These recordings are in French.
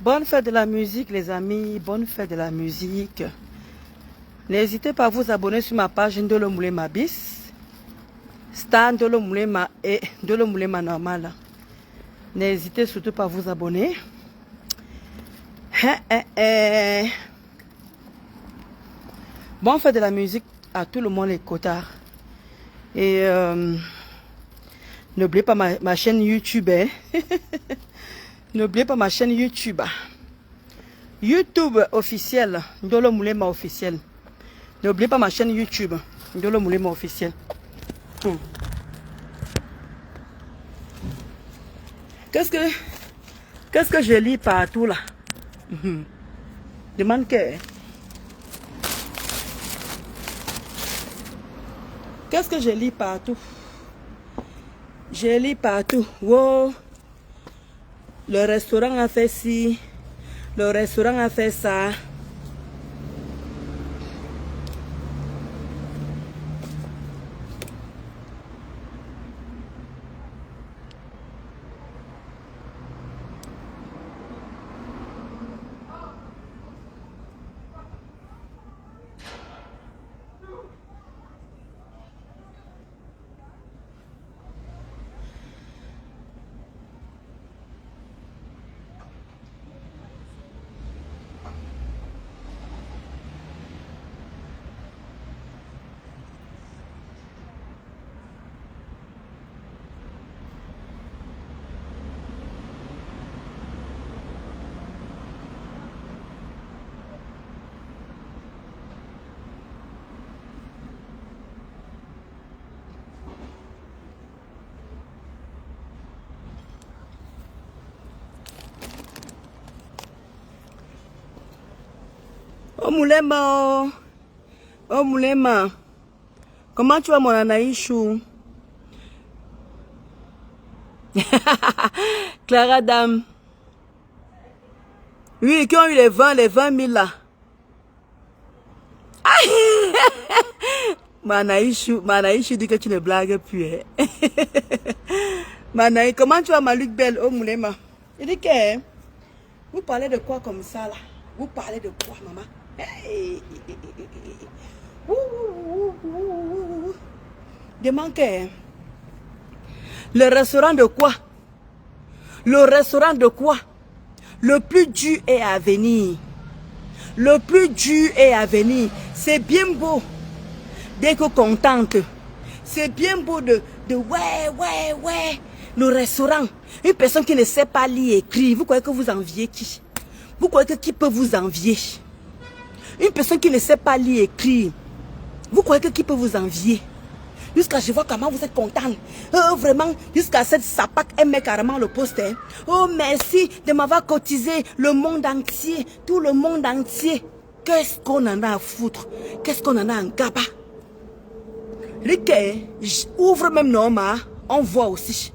Bonne fête de la musique, les amis. Bonne fête de la musique. N'hésitez pas à vous abonner sur ma page Ndolo Moulema Bis. Star Ndolo Moulema et Ndolo Moulema normal. N'hésitez surtout pas à vous abonner. Bonne fête de la musique à tout le monde, les cotards. Et n'oubliez pas ma chaîne YouTube. N'oubliez pas ma chaîne YouTube. YouTube officiel. Ndolo Moulema officiel. N'oubliez pas ma chaîne YouTube. Ndolo Moulema officiel. Qu'est-ce que je lis partout là? Demande que. Qu'est-ce que je lis partout? Je lis partout. Wow. Le restaurant a fait ci. Le restaurant a fait ça. Oh Moulema, oh Moulema, comment tu vas mon Anaïchou? Clara Dame. Oui, qui ont eu les 20 000 là. Manaïchou dit que tu ne blagues plus. Hein? Manaï, comment tu vas ma Luc Belle, oh Moulema? Il dit que, vous parlez de quoi comme ça là? Vous parlez de quoi, maman? Hey. Demande que le restaurant de quoi? Le restaurant de quoi? Le plus dur est à venir. Le plus dur est à venir. C'est bien beau d'être contente. C'est bien beau de ouais. Le restaurant. Une personne qui ne sait pas lire et écrire. Vous croyez que vous enviez qui? Vous croyez que qui peut vous envier? Une personne qui ne sait pas lire et écrire. Vous croyez que qui peut vous envier? Jusqu'à je vois comment vous êtes content. Oh, vraiment, jusqu'à cette sapac, elle met carrément le poster. Oh, merci de m'avoir cotisé le monde entier. Tout le monde entier. Qu'est-ce qu'on en a à foutre? Qu'est-ce qu'on en a en gaba? Rick, ouvre même Norma, on voit aussi.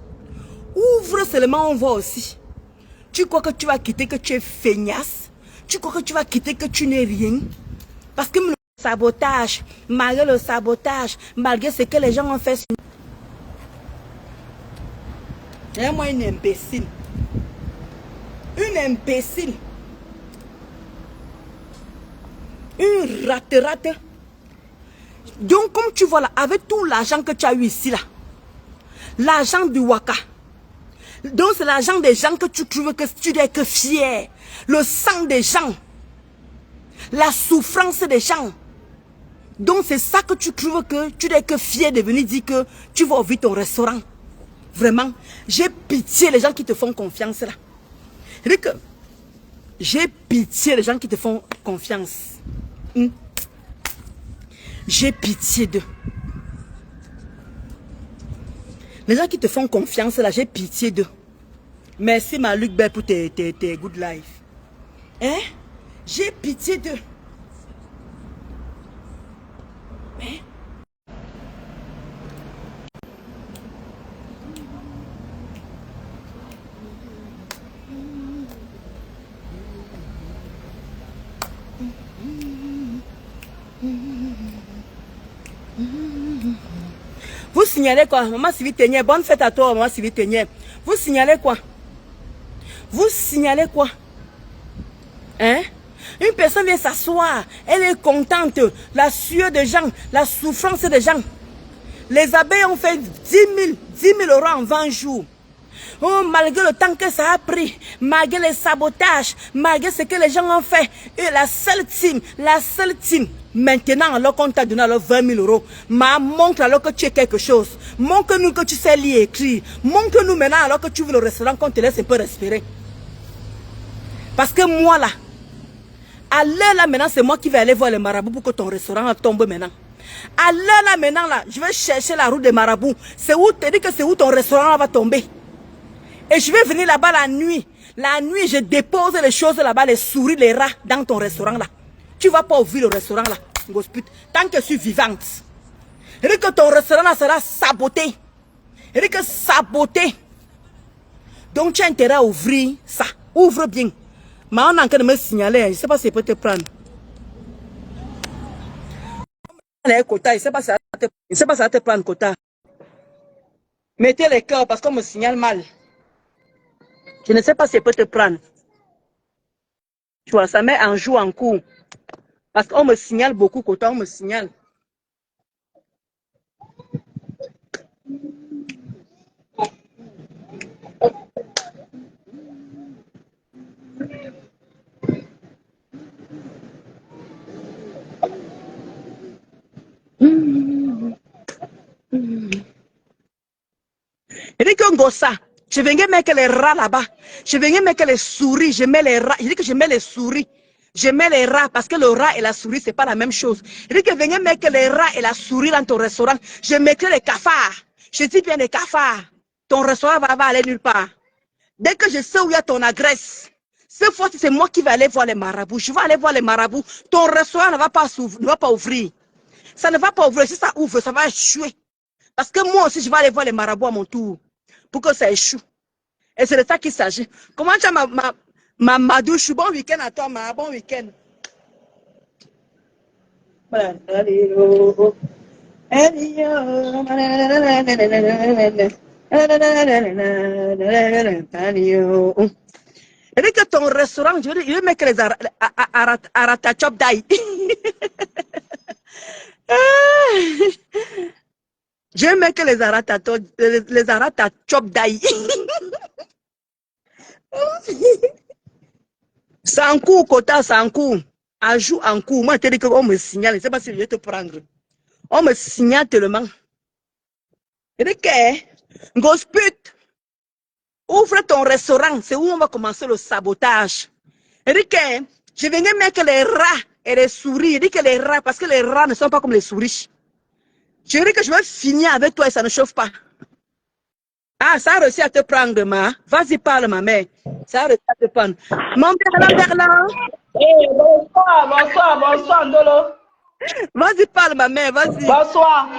Ouvre seulement, on voit aussi. Tu crois que tu vas quitter, que tu es feignasse? Tu crois que tu vas quitter, que tu n'es rien? Parce que le sabotage, malgré le sabotage, malgré ce que les gens ont fait. Et moi, une imbécile. Une imbécile. Une rate. Donc, comme tu vois là, avec tout l'argent que tu as eu ici là, l'argent du Waka, donc c'est l'argent des gens que tu trouves que tu dois être fier. Le sang des gens. La souffrance des gens. Donc c'est ça que tu trouves que tu dois être fier de venir dire que tu vas ouvrir ton restaurant. Vraiment, j'ai pitié les gens qui te font confiance là. J'ai pitié les gens qui te font confiance. J'ai pitié d'eux. Les gens qui te font confiance là, j'ai pitié d'eux. Merci ma Luc Belle pour tes good life. Hein? J'ai pitié d'eux. Hein? Vous signalez quoi? Maman Sylvie Ténier, bonne fête à toi, maman Sylvie Ténier. Vous signalez quoi? Vous signalez quoi? Hein? Une personne vient s'asseoir, elle est contente, la sueur des gens, la souffrance des gens. Les abeilles ont fait 10 000 euros en 20 jours. Oh, malgré le temps que ça a pris, malgré les sabotages, malgré ce que les gens ont fait, et la seule team, maintenant, alors qu'on t'a donné alors 20 000 euros, montre alors que tu es quelque chose. Montre-nous que tu sais lire et écrire. Montre-nous maintenant alors que tu veux le restaurant qu'on te laisse un peu respirer. Parce que moi là, à l'heure là maintenant, c'est moi qui vais aller voir les marabouts pour que ton restaurant tombe maintenant. À l'heure là maintenant là, je vais chercher la route des marabouts. C'est où, te dis que c'est où ton restaurant va tomber. Et je vais venir là-bas la nuit. La nuit, je dépose les choses là-bas, les souris, les rats dans ton restaurant là. Tu vas pas ouvrir le restaurant là, gospute, tant que je suis vivante. Et que ton restaurant là sera saboté. Et que saboté. Donc tu as intérêt à ouvrir ça. Ouvre bien. Mais on est en train de me signaler, je ne sais pas si je peux te prendre. Quota, je ne sais pas si ça va te prendre quota. Mettez les cœurs parce qu'on me signale mal. Je ne sais pas si je peux te prendre. Tu vois, ça met en joue en cours. Parce qu'on me signale beaucoup quota, on me signale. Je dis que Ngossa, je viens mettre les rats là-bas. Je viens mettre les souris, je mets les rats. Je dis que je mets les souris. Je mets les rats parce que le rat et la souris, c'est pas la même chose. Je dis que viens mettre les rats et la souris dans ton restaurant. Je mettrai les cafards. Je dis bien les cafards. Ton restaurant va aller nulle part. Dès que je sais où il y a ton adresse, cette fois-ci, c'est moi qui vais aller voir les marabouts. Je vais aller voir les marabouts. Ton restaurant ne va pas ouvrir. Ça ne va pas ouvrir. Si ça ouvre, ça va échouer. Parce que moi aussi, je vais aller voir les marabouts à mon tour. Pour que ça échoue. Et c'est de ça qu'il s'agit. Comment tu as ma douche? Bon week-end à toi, ma bon week-end. Et dit que ton restaurant, je vais mettre les aratachop d'ail. Je vais mettre les aratachop d'ail. Sans coup, quota, sans coup. Ajout en coup. Moi, je te dis qu'on me signale. Je ne sais pas si je vais te prendre. On me signale tellement. Je dis que, gospute, ouvre ton restaurant. C'est où on va commencer le sabotage. Je dis que, je viens mettre les rats et les souris. Je dis que les rats, parce que les rats ne sont pas comme les souris. Je dis que je vais finir avec toi et ça ne chauffe pas. Ah, ça a réussi à te prendre, ma. Vas-y, parle, ma mère. Ça a réussi à te prendre. Mon Berlin. Hey, bonsoir, Ndolo. Vas-y, parle, ma mère, vas-y. Bonsoir.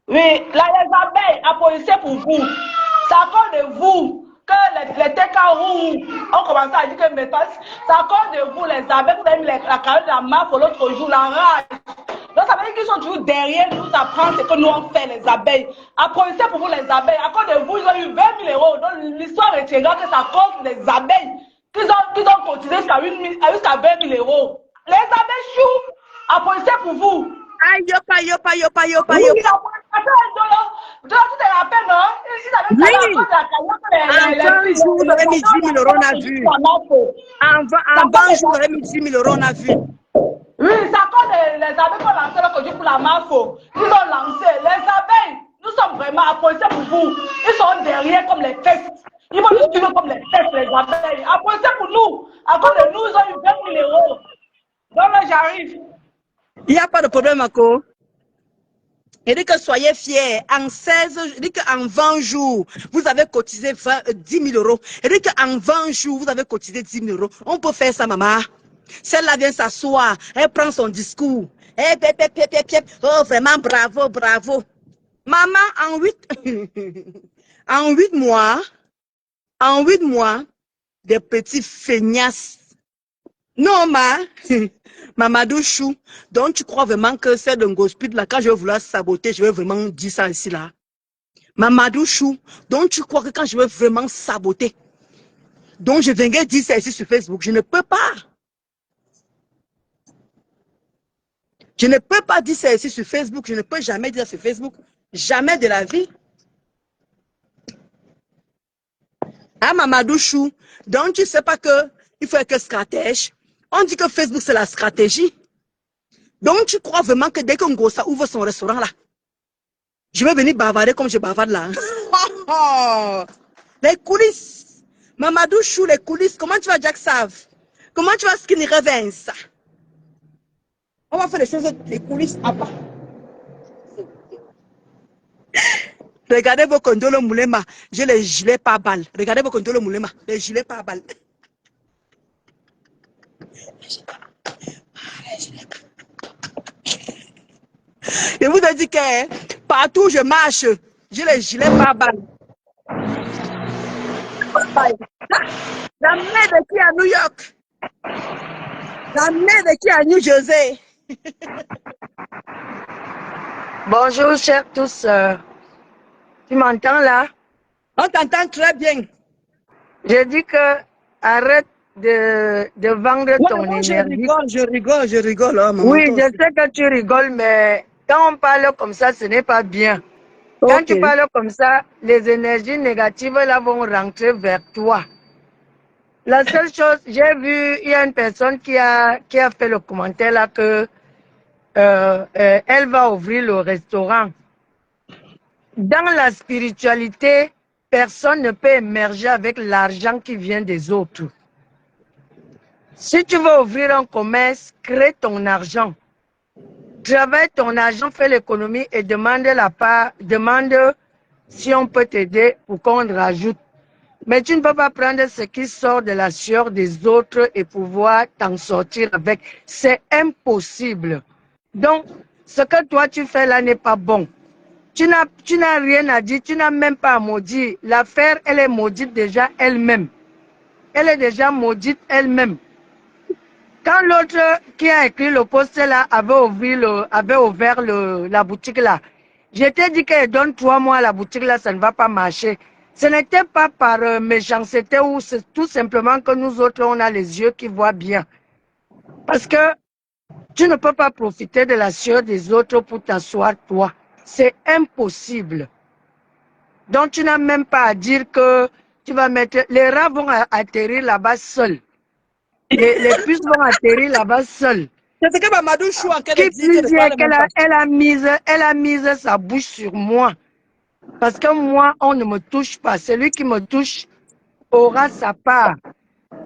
Oui, là, les abeilles à policier pour vous. C'est à cause de vous que les TKO ont commencé à dire que maintenant, c'est à cause de vous, les abeilles, vous avez mis la carotte de la MAF l'autre jour, la rage. Donc, ça veut dire qu'ils sont toujours derrière nous apprendre ce que nous on fait, les abeilles. À policier pour vous, les abeilles. À cause de vous, ils ont eu 20 000 euros. Donc, l'histoire retiendra que c'est à cause des abeilles qu'ils ont cotisé jusqu'à 20 000 euros. Les abeilles chouent. À policier pour vous. Aïe, yopa. Oui, tu te rappelles, non? Oui. En 20 jours, vous aurez mis 10 000 euros, on a vu. En 20 jours, vous aurez mis 10 000 euros, on a vu. Oui, c'est à cause les abeilles qui ont lancé le costume pour la MAFO. Ils ont lancé. Les abeilles, nous sommes vraiment applaudis pour vous. Ils sont derrière comme les fesses. Ils vont nous tuer comme les fesses, les abeilles. Applaudis pour nous. À cause de nous, ils ont eu 20 000 euros. Donc là, j'arrive. Il n'y a pas de problème, Mako. Il dit que soyez fiers. En 16, il dit qu'en 20 jours, vous avez cotisé 10 000 euros. Il dit qu'en 20 jours, vous avez cotisé 10 000 euros. On peut faire ça, maman. Celle-là vient s'asseoir. Elle prend son discours. Oh, vraiment, bravo, bravo. Maman, en 8 mois, des petits feignasses. Non, Mamadou Chou, donc tu crois vraiment que c'est d'un gospel là, quand je vais vouloir saboter, je vais vraiment dire ça ici là. Mamadou Chou, donc tu crois que quand je vais vraiment saboter, Donc, je viendrai dire ça ici sur Facebook. Je ne peux pas. Je ne peux pas dire ça ici sur Facebook. Je ne peux jamais dire sur Facebook. Jamais de la vie. Hein, Mamadou Chou? Donc, tu ne sais pas qu'il faut être stratège. On dit que Facebook, c'est la stratégie. Donc, tu crois vraiment que dès qu'un gros ça ouvre son restaurant là, je vais venir bavarder comme je bavarde là. Les coulisses. Mamadou Chou, les coulisses. Comment tu vas Jack Save? Comment tu vas Skinny Revens? On va faire les choses, les coulisses à part. Regardez vos condoles moulema. J'ai les gilets par balles. Regardez vos condoles moulema. Les gilets par balles. Je vous ai dit que partout où je marche, j'ai les gilets par balles. La merde qui est à New York. La merde qui est à New Jersey. Bonjour, chers tous. Tu m'entends là? On t'entend très bien. Je dis que arrête de vendre ton énergie. Je rigole. Oh, maman, oui, je sais que tu rigoles, mais quand on parle comme ça, ce n'est pas bien. Okay. Quand tu parles comme ça, les énergies négatives là vont rentrer vers toi. La seule chose, j'ai vu, il y a une personne qui a fait le commentaire là que elle va ouvrir le restaurant. Dans la spiritualité, personne ne peut émerger avec l'argent qui vient des autres. Si tu veux ouvrir un commerce, crée ton argent. Travaille ton argent, fais l'économie et demande si on peut t'aider pour qu'on rajoute. Mais tu ne peux pas prendre ce qui sort de la sueur des autres et pouvoir t'en sortir avec. C'est impossible. Donc, ce que toi tu fais là n'est pas bon. Tu n'as rien à dire, tu n'as même pas à maudire. L'affaire, elle est maudite déjà elle-même. Elle est déjà maudite elle-même. Quand l'autre qui a écrit le post là avait ouvert la boutique là, je t'ai dit qu'elle donne 3 mois à la boutique là, ça ne va pas marcher. Ce n'était pas par méchanceté ou c'est tout simplement que nous autres, on a les yeux qui voient bien. Parce que tu ne peux pas profiter de la sueur des autres pour t'asseoir toi. C'est impossible. Donc, tu n'as même pas à dire que tu vas mettre... Les rats vont atterrir là-bas seuls. Les puces vont atterrir là-bas seuls. C'est ce que Mamadou Chou en Qui plus est qu'elle a mis sa bouche sur moi. Parce que moi, on ne me touche pas. Celui qui me touche aura sa part.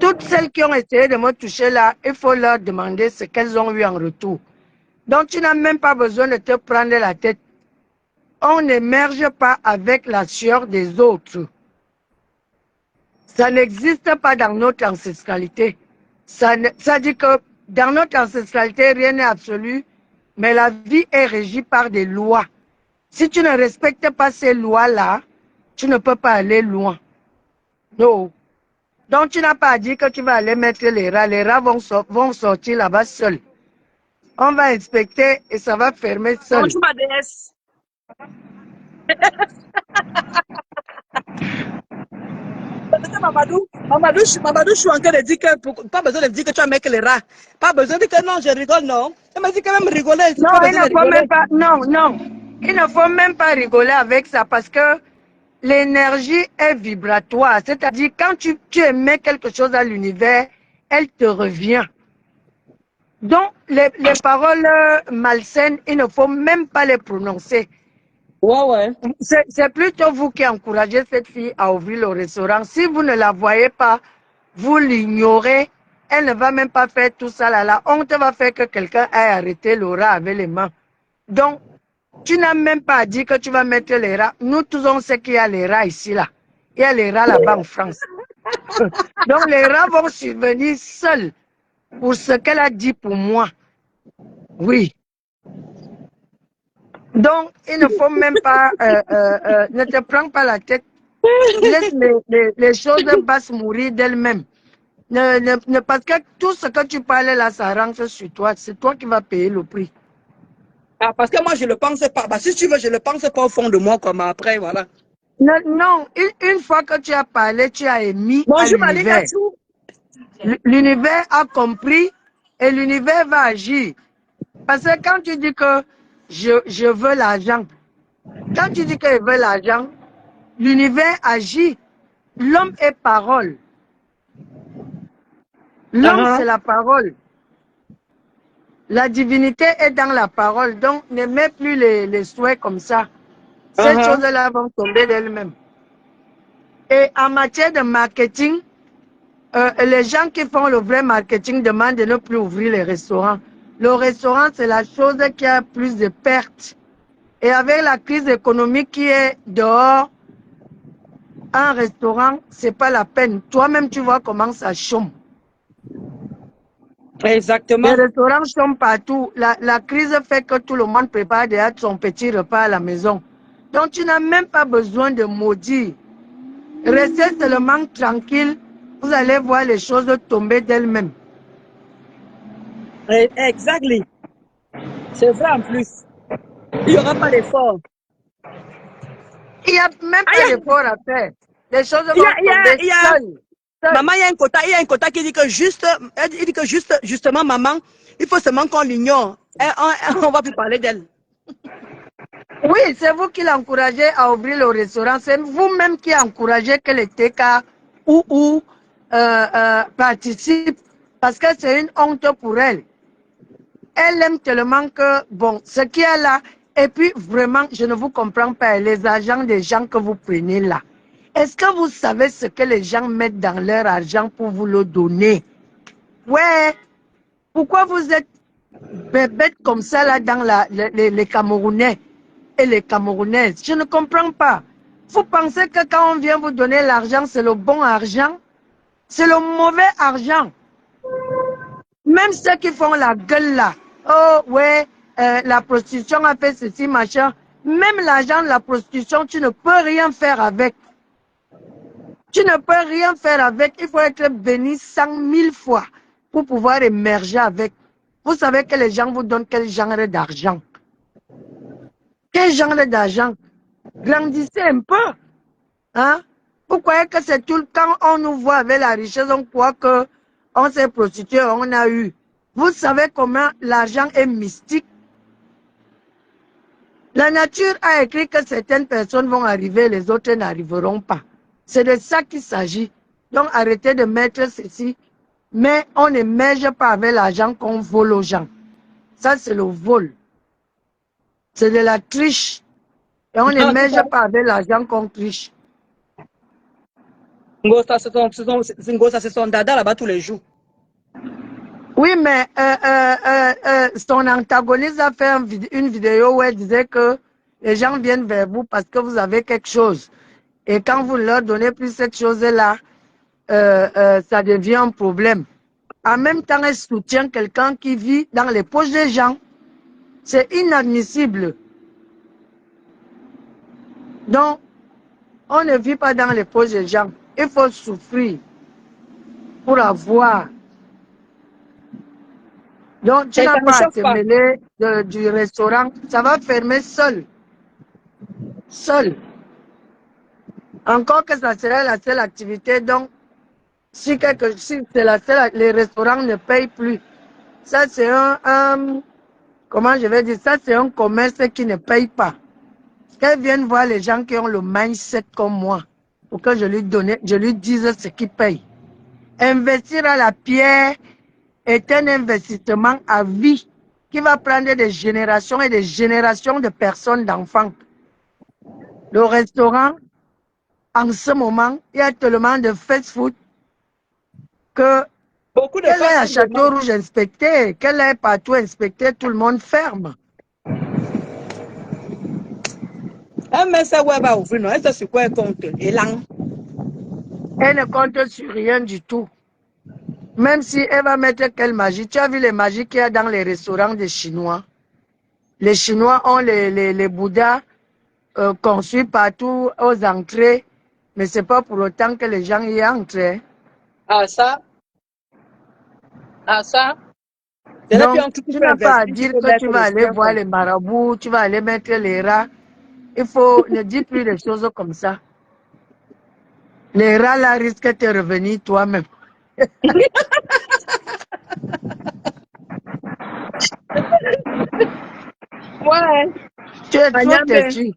Toutes celles qui ont essayé de me toucher là, il faut leur demander ce qu'elles ont eu en retour. Donc, tu n'as même pas besoin de te prendre la tête. On n'émerge pas avec la sueur des autres. Ça n'existe pas dans notre ancestralité. Ça dit que dans notre ancestralité, rien n'est absolu, mais la vie est régie par des lois. Si tu ne respectes pas ces lois-là, tu ne peux pas aller loin. Non. Donc, tu n'as pas à dire que tu vas aller mettre les rats. Les rats vont sortir là-bas seuls. On va inspecter et ça va fermer seul. Bonjour, ma déesse. Mamadou, je suis en train de dire que pas besoin de dire que tu as mis les rats. Pas besoin de dire que non, je rigole, non. Elle m'a dit quand même rigoler. Non, il ne faut même pas. Non. Il ne faut même pas rigoler avec ça parce que l'énergie est vibratoire. C'est-à-dire, quand tu émets quelque chose à l'univers, elle te revient. Donc, les paroles malsaines, il ne faut même pas les prononcer. Ouais. C'est plutôt vous qui encouragez cette fille à ouvrir le restaurant. Si vous ne la voyez pas, vous l'ignorez, elle ne va même pas faire tout ça là. La honte va faire que quelqu'un ait arrêté le rat avec les mains. Donc, tu n'as même pas à dire que tu vas mettre les rats. Nous tous, on sait qu'il y a les rats ici là. Il y a les rats là-bas en France. Donc, les rats vont survenir seuls pour ce qu'elle a dit pour moi. Oui. Donc, il ne faut même pas, ne te prends pas la tête. Laisse les choses basses mourir d'elles-mêmes. Parce que tout ce que tu parles là, ça rentre sur toi. C'est toi qui vas payer le prix. Ah, parce que moi, je ne le pense pas. Bah, si tu veux, je ne le pense pas au fond de moi, comme après, voilà. Non, non, une fois que tu as parlé, tu as émis à Bonjour, Malinga l'univers. Chou. L'univers a compris et l'univers va agir. Parce que quand tu dis que je veux l'argent, quand tu dis que je veux l'argent, l'univers agit. L'homme est parole. L'homme, c'est la parole. La divinité est dans la parole. Donc, ne mets plus les souhaits comme ça. Ces choses-là vont tomber d'elles-mêmes. Et en matière de marketing, les gens qui font le vrai marketing demandent de ne plus ouvrir les restaurants. Le restaurant, c'est la chose qui a plus de pertes. Et avec la crise économique qui est dehors, un restaurant, c'est pas la peine. Toi-même, tu vois comment ça chôme. Exactement. Les restaurants chôment partout. La crise fait que tout le monde prépare déjà son petit repas à la maison. Donc, tu n'as même pas besoin de maudire. Restez seulement tranquille. Vous allez voir les choses tomber d'elles-mêmes. Exactly. C'est vrai en plus. Il n'y aura pas d'effort. Il n'y a même pas d'effort à faire. Les choses vont tomber seules. Maman, il y a un quota qui dit que justement, maman, il faut seulement qu'on l'ignore. On va plus parler d'elle. Oui, c'est vous qui l'encouragez à ouvrir le restaurant. C'est vous-même qui encouragez que les TK ou participent parce que c'est une honte pour elle. Elle aime tellement que, bon, ce qu'il y a là, et puis vraiment, je ne vous comprends pas, les agents des gens que vous prenez là. Est-ce que vous savez ce que les gens mettent dans leur argent pour vous le donner? Ouais. Pourquoi vous êtes bêtes comme ça là dans les Camerounais et les Camerounaises? Je ne comprends pas. Vous pensez que quand on vient vous donner l'argent, c'est le bon argent? C'est le mauvais argent. Même ceux qui font la gueule là. Oh ouais, la prostitution a fait ceci, machin. Même l'argent de la prostitution, tu ne peux rien faire avec. Tu ne peux rien faire avec. Il faut être béni 100 000 fois pour pouvoir émerger avec. Vous savez que les gens vous donnent quel genre d'argent? Quel genre d'argent? Grandissez un peu. Hein? Vous croyez que c'est tout le temps, on nous voit avec la richesse, on croit que on s'est prostitué, on a eu. Vous savez comment l'argent est mystique? La nature a écrit que certaines personnes vont arriver, les autres n'arriveront pas. C'est de ça qu'il s'agit. Donc arrêtez de mettre ceci. Mais on ne n'émerge pas avec l'argent qu'on vole aux gens. Ça, c'est le vol. C'est de la triche. Et on ne n'émerge pas avec l'argent qu'on triche. Ngosa, c'est son dada là-bas tous les jours. Oui, mais son antagoniste a fait une vidéo où elle disait que les gens viennent vers vous parce que vous avez quelque chose. Et quand vous ne leur donnez plus cette chose-là, ça devient un problème. En même temps, elle soutient quelqu'un qui vit dans les poches des gens. C'est inadmissible. Donc, on ne vit pas dans les poches des gens. Il faut souffrir pour avoir. Donc, tu n'as pas à te mêler du restaurant. Ça va fermer seul. Seul. Encore que ça serait la seule activité. Donc, si c'est la seule, les restaurants ne payent plus. Ça, c'est comment je vais dire, ça, c'est un commerce qui ne paye pas. Qu'elle vienne voir les gens qui ont le mindset comme moi, pour que je lui dise ce qu'ils payent. Investir à la pierre est un investissement à vie qui va prendre des générations et des générations de personnes, d'enfants. Le restaurant, en ce moment, il y a tellement de fast-food que qu'elle est à Château-Rouge inspecté, qu'elle est partout inspecté, tout le monde ferme. Mais ça, ouais, va ouvrir, non? Elle sur quoi elle compte? Élan. Elle ne compte sur rien du tout. Même si elle va mettre quelle magie. Tu as vu les magies qu'il y a dans les restaurants des Chinois? Les Chinois ont les Bouddhas conçus partout aux entrées, mais ce n'est pas pour autant que les gens y entrent. Ah ça? Ah ça? Donc, tu n'as pas à dire que tu vas aller voir les marabouts, tu vas aller mettre les rats. Il faut ne dire plus des choses comme ça. Les rats là risquent de te revenir toi-même. Ouais. Tu es trop Magnambe. têtu.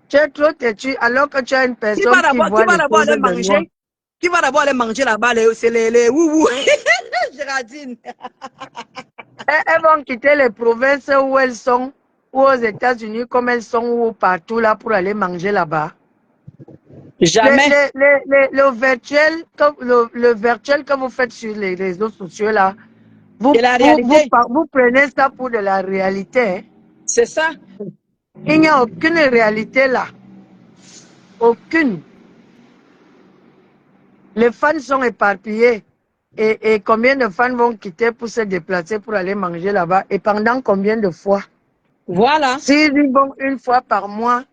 Tu es trop têtu alors que tu as une Qui va personne qui d'abord, qui voit va les d'abord choses aller de loin. manger? Qui va d'abord aller manger là-bas? C'est les ouou. Géraldine. Elles vont quitter les provinces où elles sont, ou aux États-Unis comme elles sont, ou partout là pour aller manger là-bas. Jamais. Le virtuel que vous faites sur les réseaux sociaux là, C'est la réalité. vous prenez ça pour de la réalité. Hein. C'est ça. Il n'y a aucune réalité là. Aucune. Les fans sont éparpillés. Et combien de fans vont quitter pour se déplacer pour aller manger là-bas? Et pendant combien de fois? Voilà. S'ils y vont une fois par mois,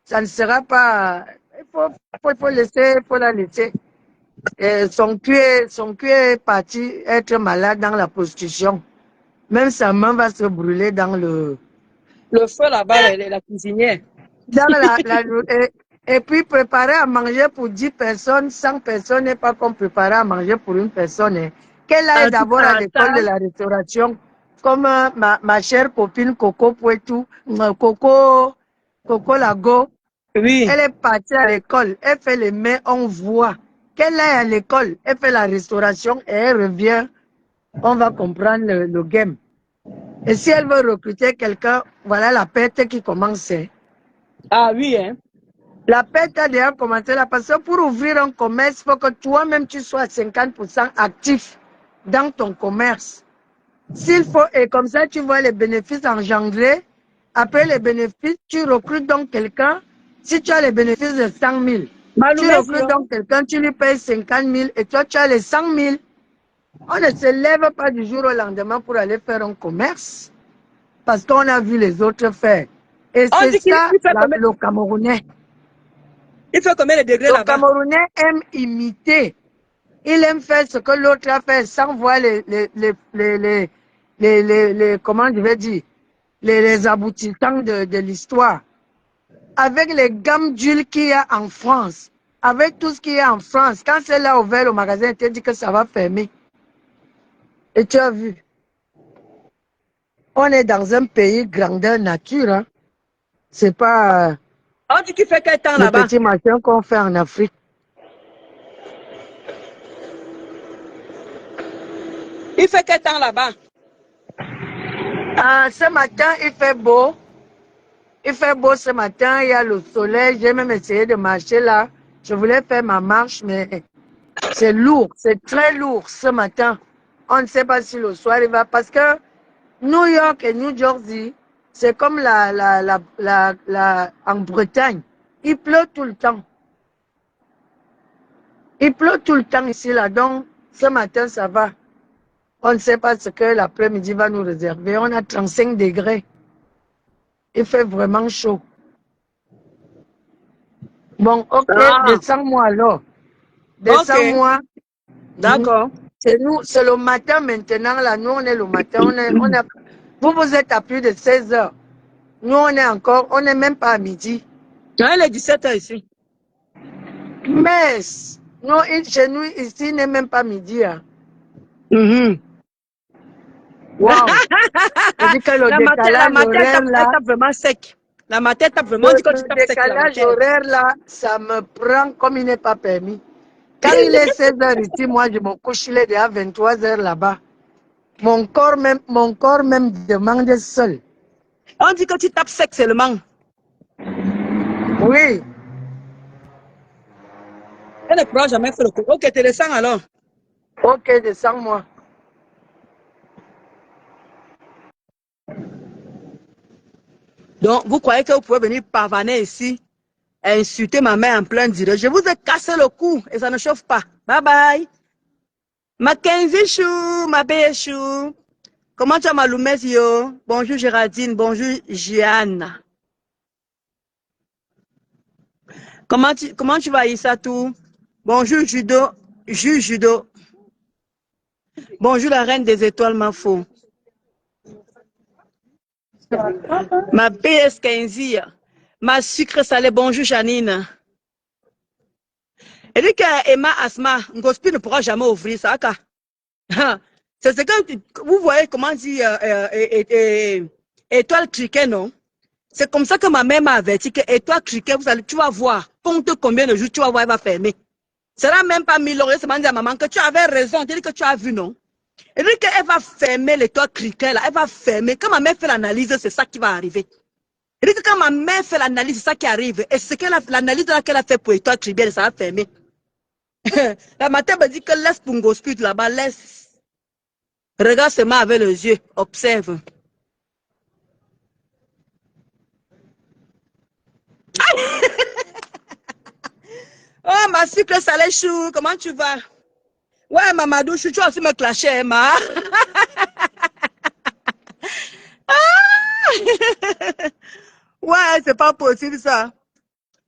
ça ne sera pas... Il faut laisser, il faut la laisser. Et son cul est parti être malade dans la prostitution. Même sa main va se brûler dans le... Le feu là-bas, la cuisinière. Dans et puis préparer à manger pour 10 personnes, 100 personnes n'est pas comme préparer à manger pour une personne. Hein. Qu'elle En aille tout d'abord à cas, l'école ça, de la restauration, comme ma chère copine Coco Poitou, Coco Lago. oui. Elle est partie à l'école, elle fait les mains, on voit. Qu'elle aille à l'école, elle fait la restauration et elle revient, on va comprendre le game. Et si elle veut recruter quelqu'un, voilà la perte qui commence. Hein. Ah oui, hein. La perte a déjà commencé là parce que pour ouvrir un commerce, il faut que toi-même tu sois à 50% actif dans ton commerce. S'il faut, et comme ça tu vois les bénéfices engendrés, après les bénéfices, tu recrutes donc quelqu'un. Si tu as les bénéfices de 100 000, tu Malou, recrutes donc quelqu'un, tu lui payes 50 000 et toi tu as les 100 000. On ne se lève pas du jour au lendemain pour aller faire un commerce parce qu'on a vu les autres faire. Et on c'est dit qu'il ça fait combien, le Camerounais. il fait combien de degrés Le là-bas? Camerounais aime imiter. Il aime faire ce que l'autre a fait sans voir comment je vais dire, les aboutissants de l'histoire. Avec les gammes d'huile qu'il y a en France, avec tout ce qu'il y a en France, quand c'est là ouvert le magasin, il te dit que ça va fermer. Et tu as vu, on est dans un pays grandeur nature. Hein. C'est pas On dit qu'il fait quel temps le là-bas? petit machin qu'on fait en Afrique. Il fait quel temps là-bas? Ah, ce matin, il fait beau. Il fait beau ce matin, il y a le soleil. J'ai même essayé de marcher là. Je voulais faire ma marche, mais c'est lourd, c'est très lourd ce matin. On ne sait pas si le soir il va. Parce que New York et New Jersey, c'est comme en Bretagne. Il pleut tout le temps. Il pleut tout le temps ici, là. Donc, ce matin, ça va. On ne sait pas ce que l'après-midi va nous réserver. On a 35 degrés. Il fait vraiment chaud. Bon, ok, Ah, descends-moi alors. ok. Descends-moi. D'accord. C'est nous, c'est le matin maintenant, là. Nous, on est le matin. Vous êtes à plus de 16 heures. Nous, on n'est même pas à midi. Il est 17h ici. Mais, nous, chez nous, ici, il n'est même pas midi. Hein. Wow. C'est-à-dire que le La décalage matière, horaire, elle là, tape vraiment sec. La matière tape vraiment, on dit que tu le tapes sec la décalage matière. horaire, là, ça me prend comme il n'est pas permis. Quand il est 16 heures ici, moi, je me couche, il est déjà 23 heures là-bas. Mon corps même demande seul. On dit que tu tapes sec seulement. Oui. Elle ne pourra jamais faire le coup. Ok, tu descends alors. Ok, descends-moi. Donc, vous croyez que vous pouvez venir pavaner ici et insulter ma mère en plein direct. Je vous ai cassé le cou et ça ne chauffe pas. Bye bye. Mackenzie Chou, ma belle Chou. Comment tu as ma loumesse, yo? Bonjour Géraldine, bonjour Jeanne. Comment tu vas, Issatou? Bonjour Judo, Judo. Bonjour la reine des étoiles, ma faux. Ma PS Kenzie. Ma sucre salée, bonjour Janine. Elle dit que Emma Asma, Ngospi ne pourra jamais ouvrir ça. C'est ce que vous voyez comment dire étoile criquet, non? C'est comme ça que ma mère m'a averti que étoile criquet, tu vas voir. Compte combien de jours tu vas voir, elle va fermer. Ce sera même pas 1000 euros. C'est dit à maman que tu avais raison. Elle dit que tu as vu, non? Elle dit qu'elle va fermer l'étoile criquet là. Elle va fermer. Quand ma mère fait l'analyse, c'est ça qui va arriver. Elle dit que quand ma mère fait l'analyse, c'est ça qui arrive. Et c'est l'analyse qu'elle a fait pour étoile criquet, ça va fermer. La matin me dit que laisse Pungosput là-bas, laisse. Regarde seulement avec les yeux, observe. Oh, ma sucre salée chou, comment tu vas? Ouais, Mamadou, tu vas aussi me clasher, ma. Ouais, c'est pas possible ça.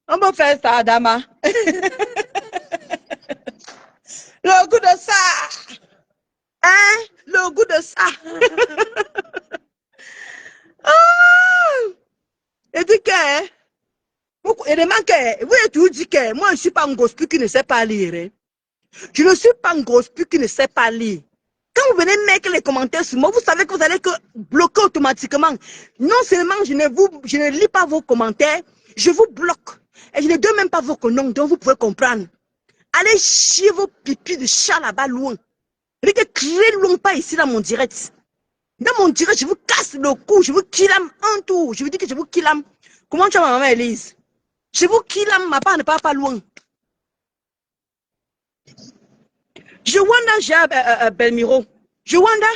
On peut faire ça, Adama. Le goût de ça. Hein? Le goût de ça. Oh! Et dit que, et demande que, vous êtes tout dit que, moi je ne suis pas un gospel qui ne sait pas lire. Je ne suis pas un gospel qui ne sait pas lire. Quand vous venez mettre les commentaires sur moi, vous savez que vous allez que bloquer automatiquement. Non seulement je ne lis pas vos commentaires, je vous bloque. Et je ne donne même pas vos noms, donc vous pouvez comprendre. Allez chier vos pipis de chat là-bas loin. Ne criez loin pas ici dans mon direct. Dans mon direct, je vous casse le cou, je vous killam un tour. Je vous dis que je vous killam. Comment tu vas, maman Elise? Je vous killam, ma part ne part pas loin. Je wanda, j'ai Belmiro. Je wanda,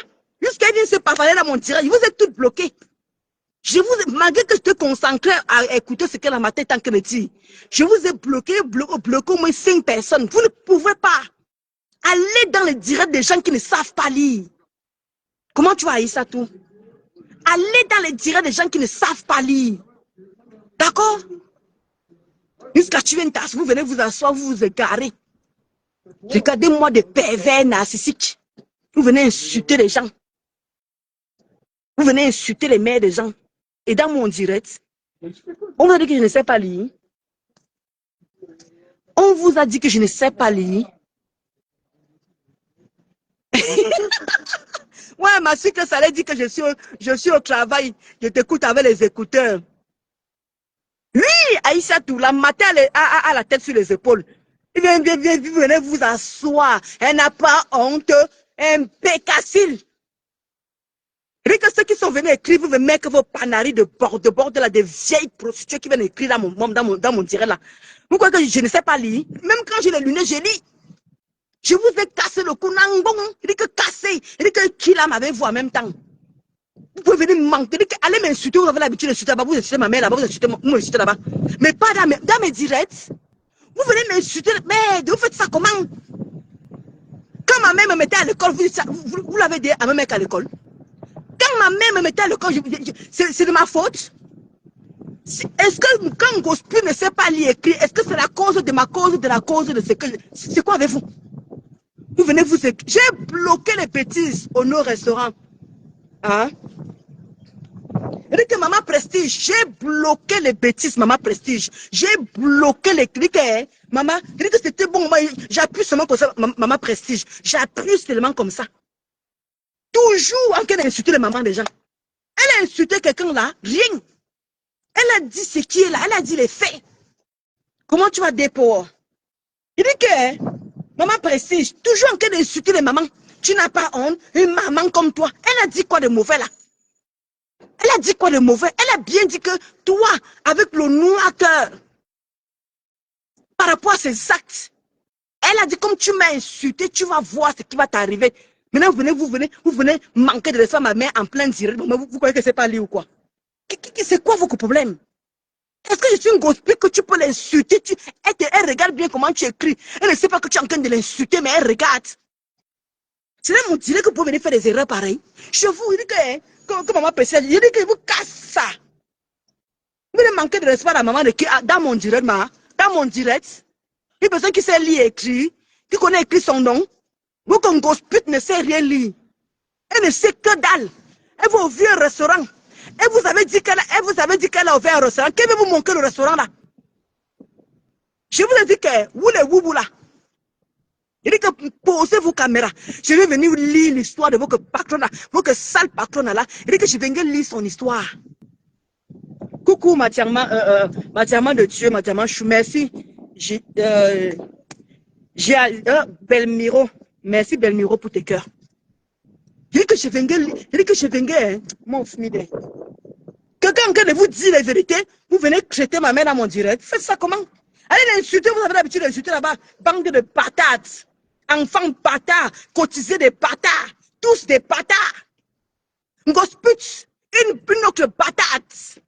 jusqu'à dire se parler dans mon direct, vous êtes toutes bloquées. Malgré que je te concentrais à écouter ce que la matin tant que me dit, je vous ai bloqué au moins 5 personnes. Vous ne pouvez pas aller dans le direct des gens qui ne savent pas lire. Comment tu vas haïr ça tout? Allez dans les directs des gens qui ne savent pas lire. D'accord? Jusqu'à tuer une tasse, vous venez vous asseoir, vous vous égarez. Regardez-moi des pervers narcissiques. Vous venez insulter les gens. Vous venez insulter les mères des gens. Et dans mon direct, on vous a dit que je ne sais pas lire. On vous a dit que je ne sais pas lire. Ouais, ma sucre salée dit que je suis au travail. Je t'écoute avec les écouteurs. Oui, Aïssa tout, la matin, elle a la tête sur les épaules. Venez vous asseoir. Elle n'a pas honte. Un pécassile. Rien que ceux qui sont venus écrire, vous venez mettre vos panaris de bord là, des vieilles prostituées qui viennent écrire dans mon direct là. Vous croyez que je ne sais pas lire? Même quand j'ai les lunettes, je lis. Je vous ai cassé le cou, nangbong. Il dit que cassé. Il dit que qui là m'avait vu en même temps. Vous pouvez venir me manquer. Allez m'insulter, vous avez l'habitude d'insulter là-bas, vous insultez ma mère là-bas, vous insultez là-bas. Mais pas dans mes directs. Vous venez m'insulter, merde, vous faites ça comment? Quand ma mère me mettait à l'école, vous l'avez dit à ma mère qu'à l'école. Quand ma mère me mettait à l'école, c'est de ma faute. Est-ce que quand Gospel ne sait pas lire écrire, est-ce que c'est la cause de ma cause, de la cause de ce que... C'est quoi avec vous? Vous venez vous écrire. J'ai bloqué les bêtises au Nord Restaurant. Hein? Il dit que Maman Prestige, j'ai bloqué les bêtises, Maman Prestige. J'ai bloqué les clics. Maman, il dit que c'était bon. J'appuie seulement comme ça, Maman Prestige. J'appuie seulement comme ça. Toujours en train d'insulter les mamans des gens. Elle a insulté quelqu'un là, rien. Elle a dit ce qui est là, elle a dit les faits. Comment tu vas dépôt? Il dit que Maman Prestige, toujours en train d'insulter les mamans. Tu n'as pas honte, une maman comme toi. Elle a dit quoi de mauvais là? Elle a dit quoi de mauvais? Elle a bien dit que toi, avec le noir cœur, par rapport à ses actes, elle a dit comme tu m'as insulté, tu vas voir ce qui va t'arriver. Maintenant, vous venez manquer de respect à ma mère en plein direct. Vous croyez que c'est pas lui ou quoi? C'est quoi vos problèmes? Est-ce que je suis une gospel que tu peux l'insulter? Elle regarde bien comment tu écris. Elle ne sait pas que tu es en train de l'insulter, mais elle regarde. C'est là mon direct que vous pouvez venir faire des erreurs pareilles. Je vous dis que maman précise, je dis que vous casse ça. Vous venez manquer de respect à la maman dans mon direct, dans mon direct. Il y a personne qui sait lire et écrire, qui connaît écrit son nom. Vous, qu'un gospel ne sait rien lire. Elle ne sait que dalle. Elle va au vieux restaurant. Et vous avez dit qu'elle a ouvert un restaurant. Qui veut vous montrer le restaurant là? Je vous ai dit que vous les woubou là. Il dit que posez vos caméras. Je vais venir lire l'histoire de votre patron là, votre sale patron là. Il dit que je vais venir lire son histoire. Coucou ma diamant de Dieu, ma diamant chou, merci. J'ai Belmiro, merci Belmiro pour tes cœurs. Il dit que je venais, mon fidèle. Quelqu'un de vous dit la vérité, vous venez traiter ma mère dans mon direct. Faites ça comment? Allez l'insulter, vous avez l'habitude d'insulter là-bas. Bande de patates. Enfants bâtards, cotisés des bâtards. Tous des bâtards. Gosput, une autre batate.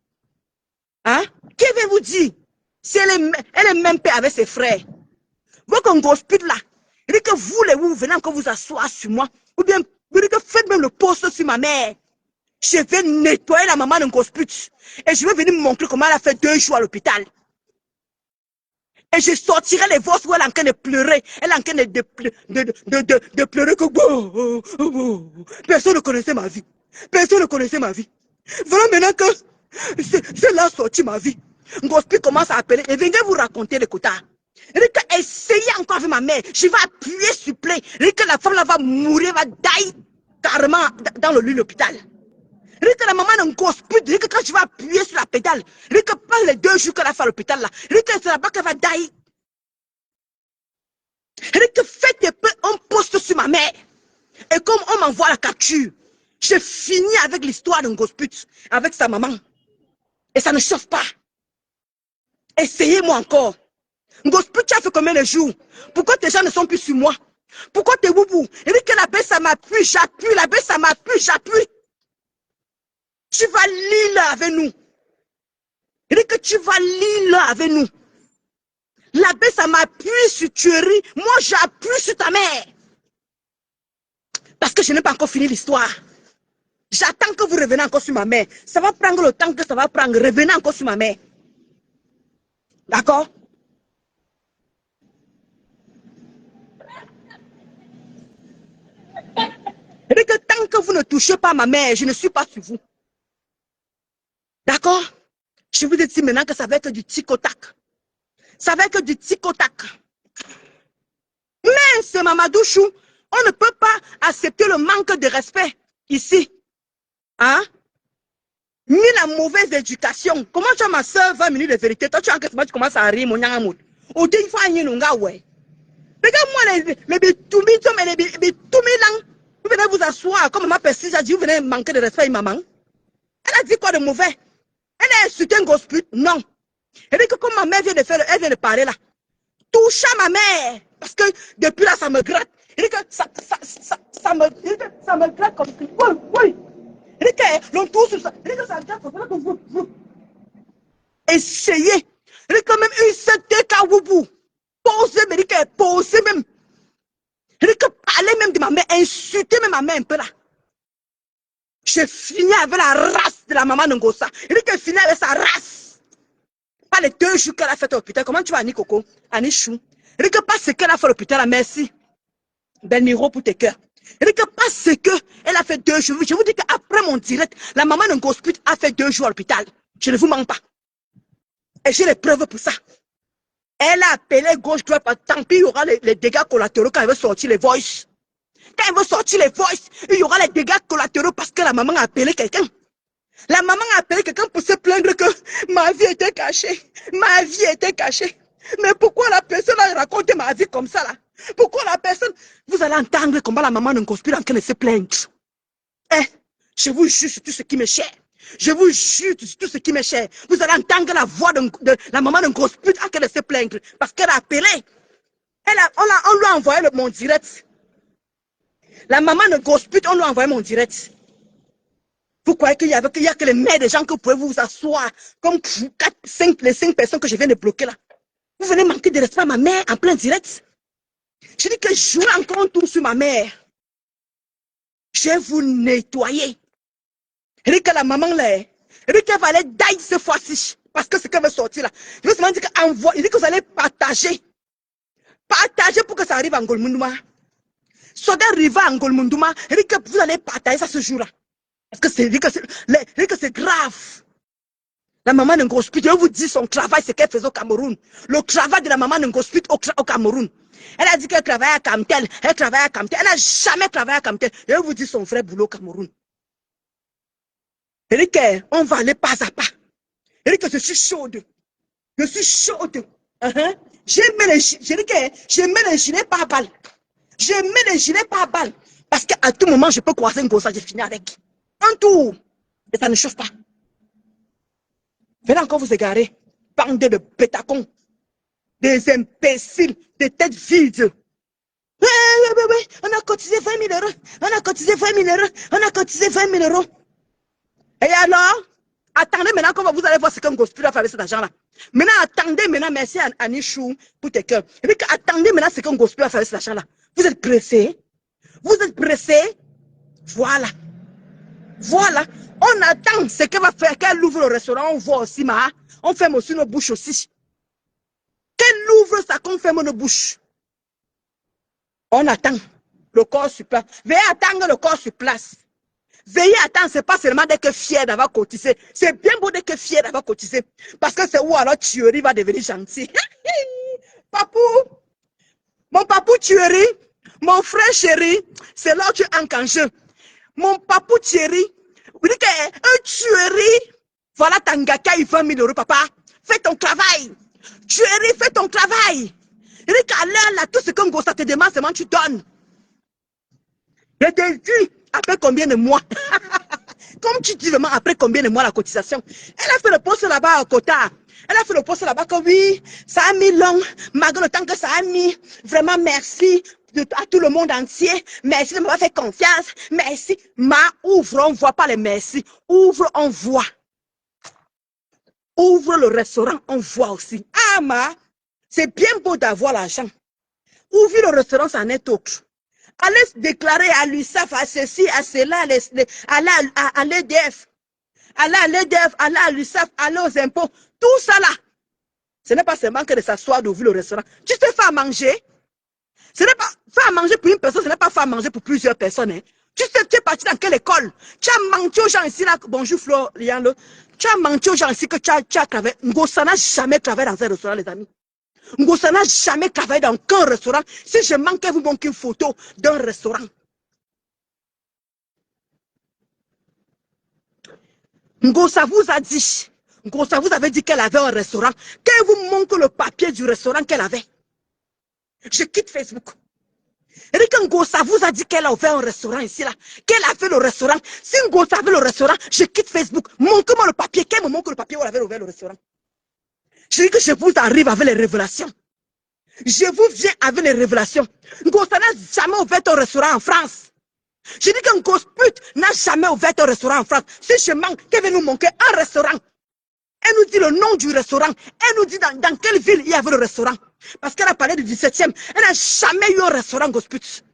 Hein? Qui veut vous dire? Si elle est même père avec ses frères. Vous qu'on gosput là, il dit que vous venez encore vous asseoir sur moi. Ou bien, il dit que faites même le poste sur ma mère. Je vais nettoyer la maman d'un gosput. Et je vais venir me montrer comment elle a fait 2 jours à l'hôpital. Et je sortirai les voix où elle est en train de pleurer. Elle est en train de pleurer que personne ne connaissait ma vie. Personne ne connaissait ma vie. Voilà maintenant que c'est là sorti ma vie. Gospel commence à appeler et venez vous raconter les quotas. Essayez encore avec ma mère. Je vais appuyer sur play. Que la femme là va mourir, va die carrément dans le lit de l'hôpital. Que la maman d'un gospel, que quand je vais appuyer sur la pédale, que pas les 2 jours qu'elle a fait à l'hôpital là, que c'est là-bas qu'elle va die. Que faites un post sur ma mère. Et comme on m'envoie la capture, je finis avec l'histoire d'un gospel, avec sa maman. Et ça ne chauffe pas. Essayez-moi encore. Gospel, tu as fait combien de jours? Pourquoi tes gens ne sont plus sur moi? Pourquoi t'es boubou? Il dit que la baisse ça m'appuie, j'appuie, la baisse ça m'appuie, j'appuie. Tu vas lire là avec nous. Il dit que tu vas lire là avec nous. La baisse ça m'appuie sur tuerie. Moi j'appuie sur ta mère. Parce que je n'ai pas encore fini l'histoire. J'attends que vous reveniez encore sur ma mère. Ça va prendre le temps que ça va prendre. Revenez encore sur ma mère. D'accord? Il dit que tant que vous ne touchez pas ma mère, je ne suis pas sur vous. D'accord? Je vous dis maintenant que ça va être du tic-au-tac. Ça va être du tic-au-tac. Mais c'est Mamadou Chou. On ne peut pas accepter le manque de respect ici. Hein? Ni la mauvaise éducation. Comment tu as ma soeur 20 minutes de vérité? Toi, tu commences à rire, mon yangamout. Au dé, il faut aller nunga, ouais. Regarde-moi les bitoumi, les lang. Vous venez vous asseoir, comme ma personne a dit, vous venez manquer de respect à maman. Elle a dit quoi de mauvais? Elle a insulté un gospel? Non. Elle dit que comme ma mère vient de faire, elle vient de parler là. Touche à ma mère. Parce que depuis là, ça me gratte. Elle dit que ça me gratte comme ça. Oui, oui. Elle dit que l'on touche sur ça. Elle dit que ça gratte comme ça. Vous. Essayez. Elle dit que même une CTK Woubou. Posez, mais elle dit que posez même. Elle dit que parlez même de ma mère. Insultez même ma mère un peu là. Je finis avec la race de la maman Ngosa. Elle dit qu'elle finit avec sa race. Pas les 2 jours qu'elle a fait à l'hôpital. Comment tu vas, Annie Coco? Annie Chou. Elle dit que pas ce qu'elle a fait à l'hôpital. Merci. Benmiro pour tes cœurs. Elle dit que pas ce qu'elle a fait 2 jours. Je vous dis qu'après mon direct, la maman Ngosput a fait 2 jours à l'hôpital. Je ne vous mens pas. Et j'ai les preuves pour ça. Elle a appelé gauche-droite. Tant pis, il y aura les dégâts collatéraux quand elle veut sortir les voices. Quand elle veut sortir les voices, il y aura les dégâts collatéraux parce que la maman a appelé quelqu'un. La maman a appelé quelqu'un pour se plaindre que ma vie était cachée. Ma vie était cachée. Mais pourquoi la personne a raconté ma vie comme ça là? Pourquoi la personne... Vous allez entendre comment la maman ne conspire en train de se plaindre. Eh, je vous jure sur tout ce qui m'est cher. Je vous jure sur tout ce qui m'est cher. Vous allez entendre la voix de la maman d'un gros pute en train de se plaindre. Parce qu'elle a appelé. On lui a envoyé mon direct. La maman de gospel, on lui a envoyé mon direct. Vous croyez qu'il y a que les mères des gens que vous pouvez vous asseoir comme les 5 personnes que je viens de bloquer là. Vous venez manquer de respect à ma mère en plein direct. Je dis que je joue encore un tour sur ma mère. Je vais vous nettoyer. Je dis que la maman là, je dis qu'elle va aller die cette fois-ci. Parce que c'est qu'elle veut sortir là. Je vais seulement dire qu'envoie. Il dit que vous allez partager. Partager pour que ça arrive en Golmundouma. Soit d'arriver en Golmundouma, il dit que vous allez partager ça ce jour-là. Parce que c'est grave. La maman Ngospit, je vous dis son travail, c'est qu'elle faisait au Cameroun. Le travail de la maman Ngospit au Cameroun. Elle a dit qu'elle travaillait à Camtel. Elle travaille à Camtel. Elle n'a jamais travaillé à Camtel. Je vous dis son vrai boulot au Cameroun. Elle dit qu'on va aller pas à pas. Elle dit que je suis chaude. Je suis chaude. Je mets les gilets par balle. Je mets les gilets par balle. Parce qu'à tout moment, je peux croiser une gosse, je finis avec. Un tour. Et ça ne chauffe pas. Venez encore vous égarer. Bande de pétacons. Des imbéciles. Des têtes vides. Oui. On a cotisé 20 000 euros. On a cotisé 20 000 euros. On a cotisé 20 000 euros. Et alors, attendez maintenant qu'on va vous allez voir ce qu'un gospel a fait avec cet argent-là. Maintenant, attendez maintenant, merci à Nichou pour tes cœurs. Et puis, attendez maintenant ce qu'un gospel a fait avec cet argent-là. Vous êtes pressés? Vous êtes pressés? Voilà. Voilà. On attend ce qu'elle va faire, qu'elle ouvre le restaurant, on voit aussi, ma. On ferme aussi nos bouches aussi. Qu'elle ouvre ça, qu'on ferme nos bouches. On attend le corps sur place. Veuillez attendre le corps sur place. Veuillez attendre, ce n'est pas seulement d'être fier d'avoir cotisé. C'est bien beau d'être fier d'avoir cotisé. Parce que c'est où alors tuerie va devenir gentil. Papou, mon papou tuerie, mon frère chéri, c'est là où tu es en jeu. Mon papou tuerie, vous dites que tuerie, voilà Tangaka, il 20 000 euros, papa. Fais ton travail. Tuerie, fais ton travail. Il dit qu'à l'heure, là, tout ce qu'un gosse te demande, c'est moi tu donnes. Je te dis, après combien de mois? Comme tu dis vraiment, après combien de mois la cotisation? Elle a fait le poste là-bas à Kota. Elle a fait le poste là-bas que oui, ça a mis long, malgré le temps que ça a mis. Vraiment, merci à tout le monde entier. Merci de m'avoir fait confiance. Merci. Ouvre, on ne voit pas les merci. Ouvre, on voit. Ouvre le restaurant, on voit aussi. Ah, c'est bien beau d'avoir l'argent. Ouvre le restaurant, ça en est autre. Allez se déclarer à l'USAF, à ceci, à cela, à l'EDF. Allez à l'EDF, allez à l'USAF, allez aux impôts. Tout ça là. Ce n'est pas seulement que de s'asseoir, d'ouvrir le restaurant. Tu sais faire manger. Ce n'est pas faire manger pour une personne, ce n'est pas faire manger pour plusieurs personnes. Hein. Tu sais, tu es parti dans quelle école? Tu as menti aux gens ici là. Bonjour Florian. Tu as menti aux gens ici que tu as travaillé. Ngossa n'a jamais travaillé dans un restaurant, les amis. Ngossa n'a jamais travaillé dans aucun restaurant. Si je manquais, vous manquez une photo d'un restaurant. Ngossa vous a dit. Ngossa vous avait dit qu'elle avait un restaurant. Qu'elle vous montre le papier du restaurant qu'elle avait. Je quitte Facebook. Erika Ngossa vous a dit qu'elle a ouvert un restaurant ici là. Qu'elle a fait le restaurant. Si Ngossa avait le restaurant, je quitte Facebook. Montre-moi le papier. Qu'elle me montre le papier où elle avait ouvert le restaurant. Je dis que je vous arrive avec les révélations. Je vous viens avec les révélations. Ngossa n'a jamais ouvert un restaurant en France. Je dis qu'un gosse pute n'a jamais ouvert un restaurant en France. Si je manque, qu'elle veut nous manquer un restaurant. Elle nous dit le nom du restaurant. Elle nous dit dans quelle ville il y avait le restaurant. Parce qu'elle a parlé du 17e. Elle n'a jamais eu un restaurant gosse pute.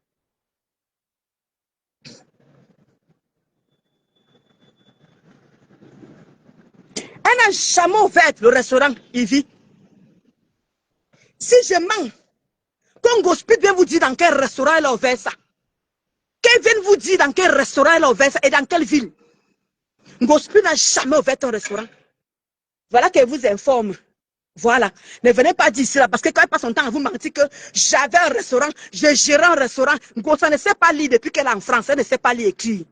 Elle n'a jamais ouvert le restaurant Ivy. Si je mens, quand Gospit vient vous dire dans quel restaurant elle a ouvert ça, qu'elle vienne vous dire dans quel restaurant elle a ouvert ça et dans quelle ville. Gospit n'a jamais ouvert un restaurant. Voilà qu'elle vous informe. Voilà. Ne venez pas dire cela parce que quand elle passe son temps à vous mentir que j'avais un restaurant, je gérais un restaurant. Ngossa ne sait pas lire depuis qu'elle est en France, elle ne sait pas lire et écrire.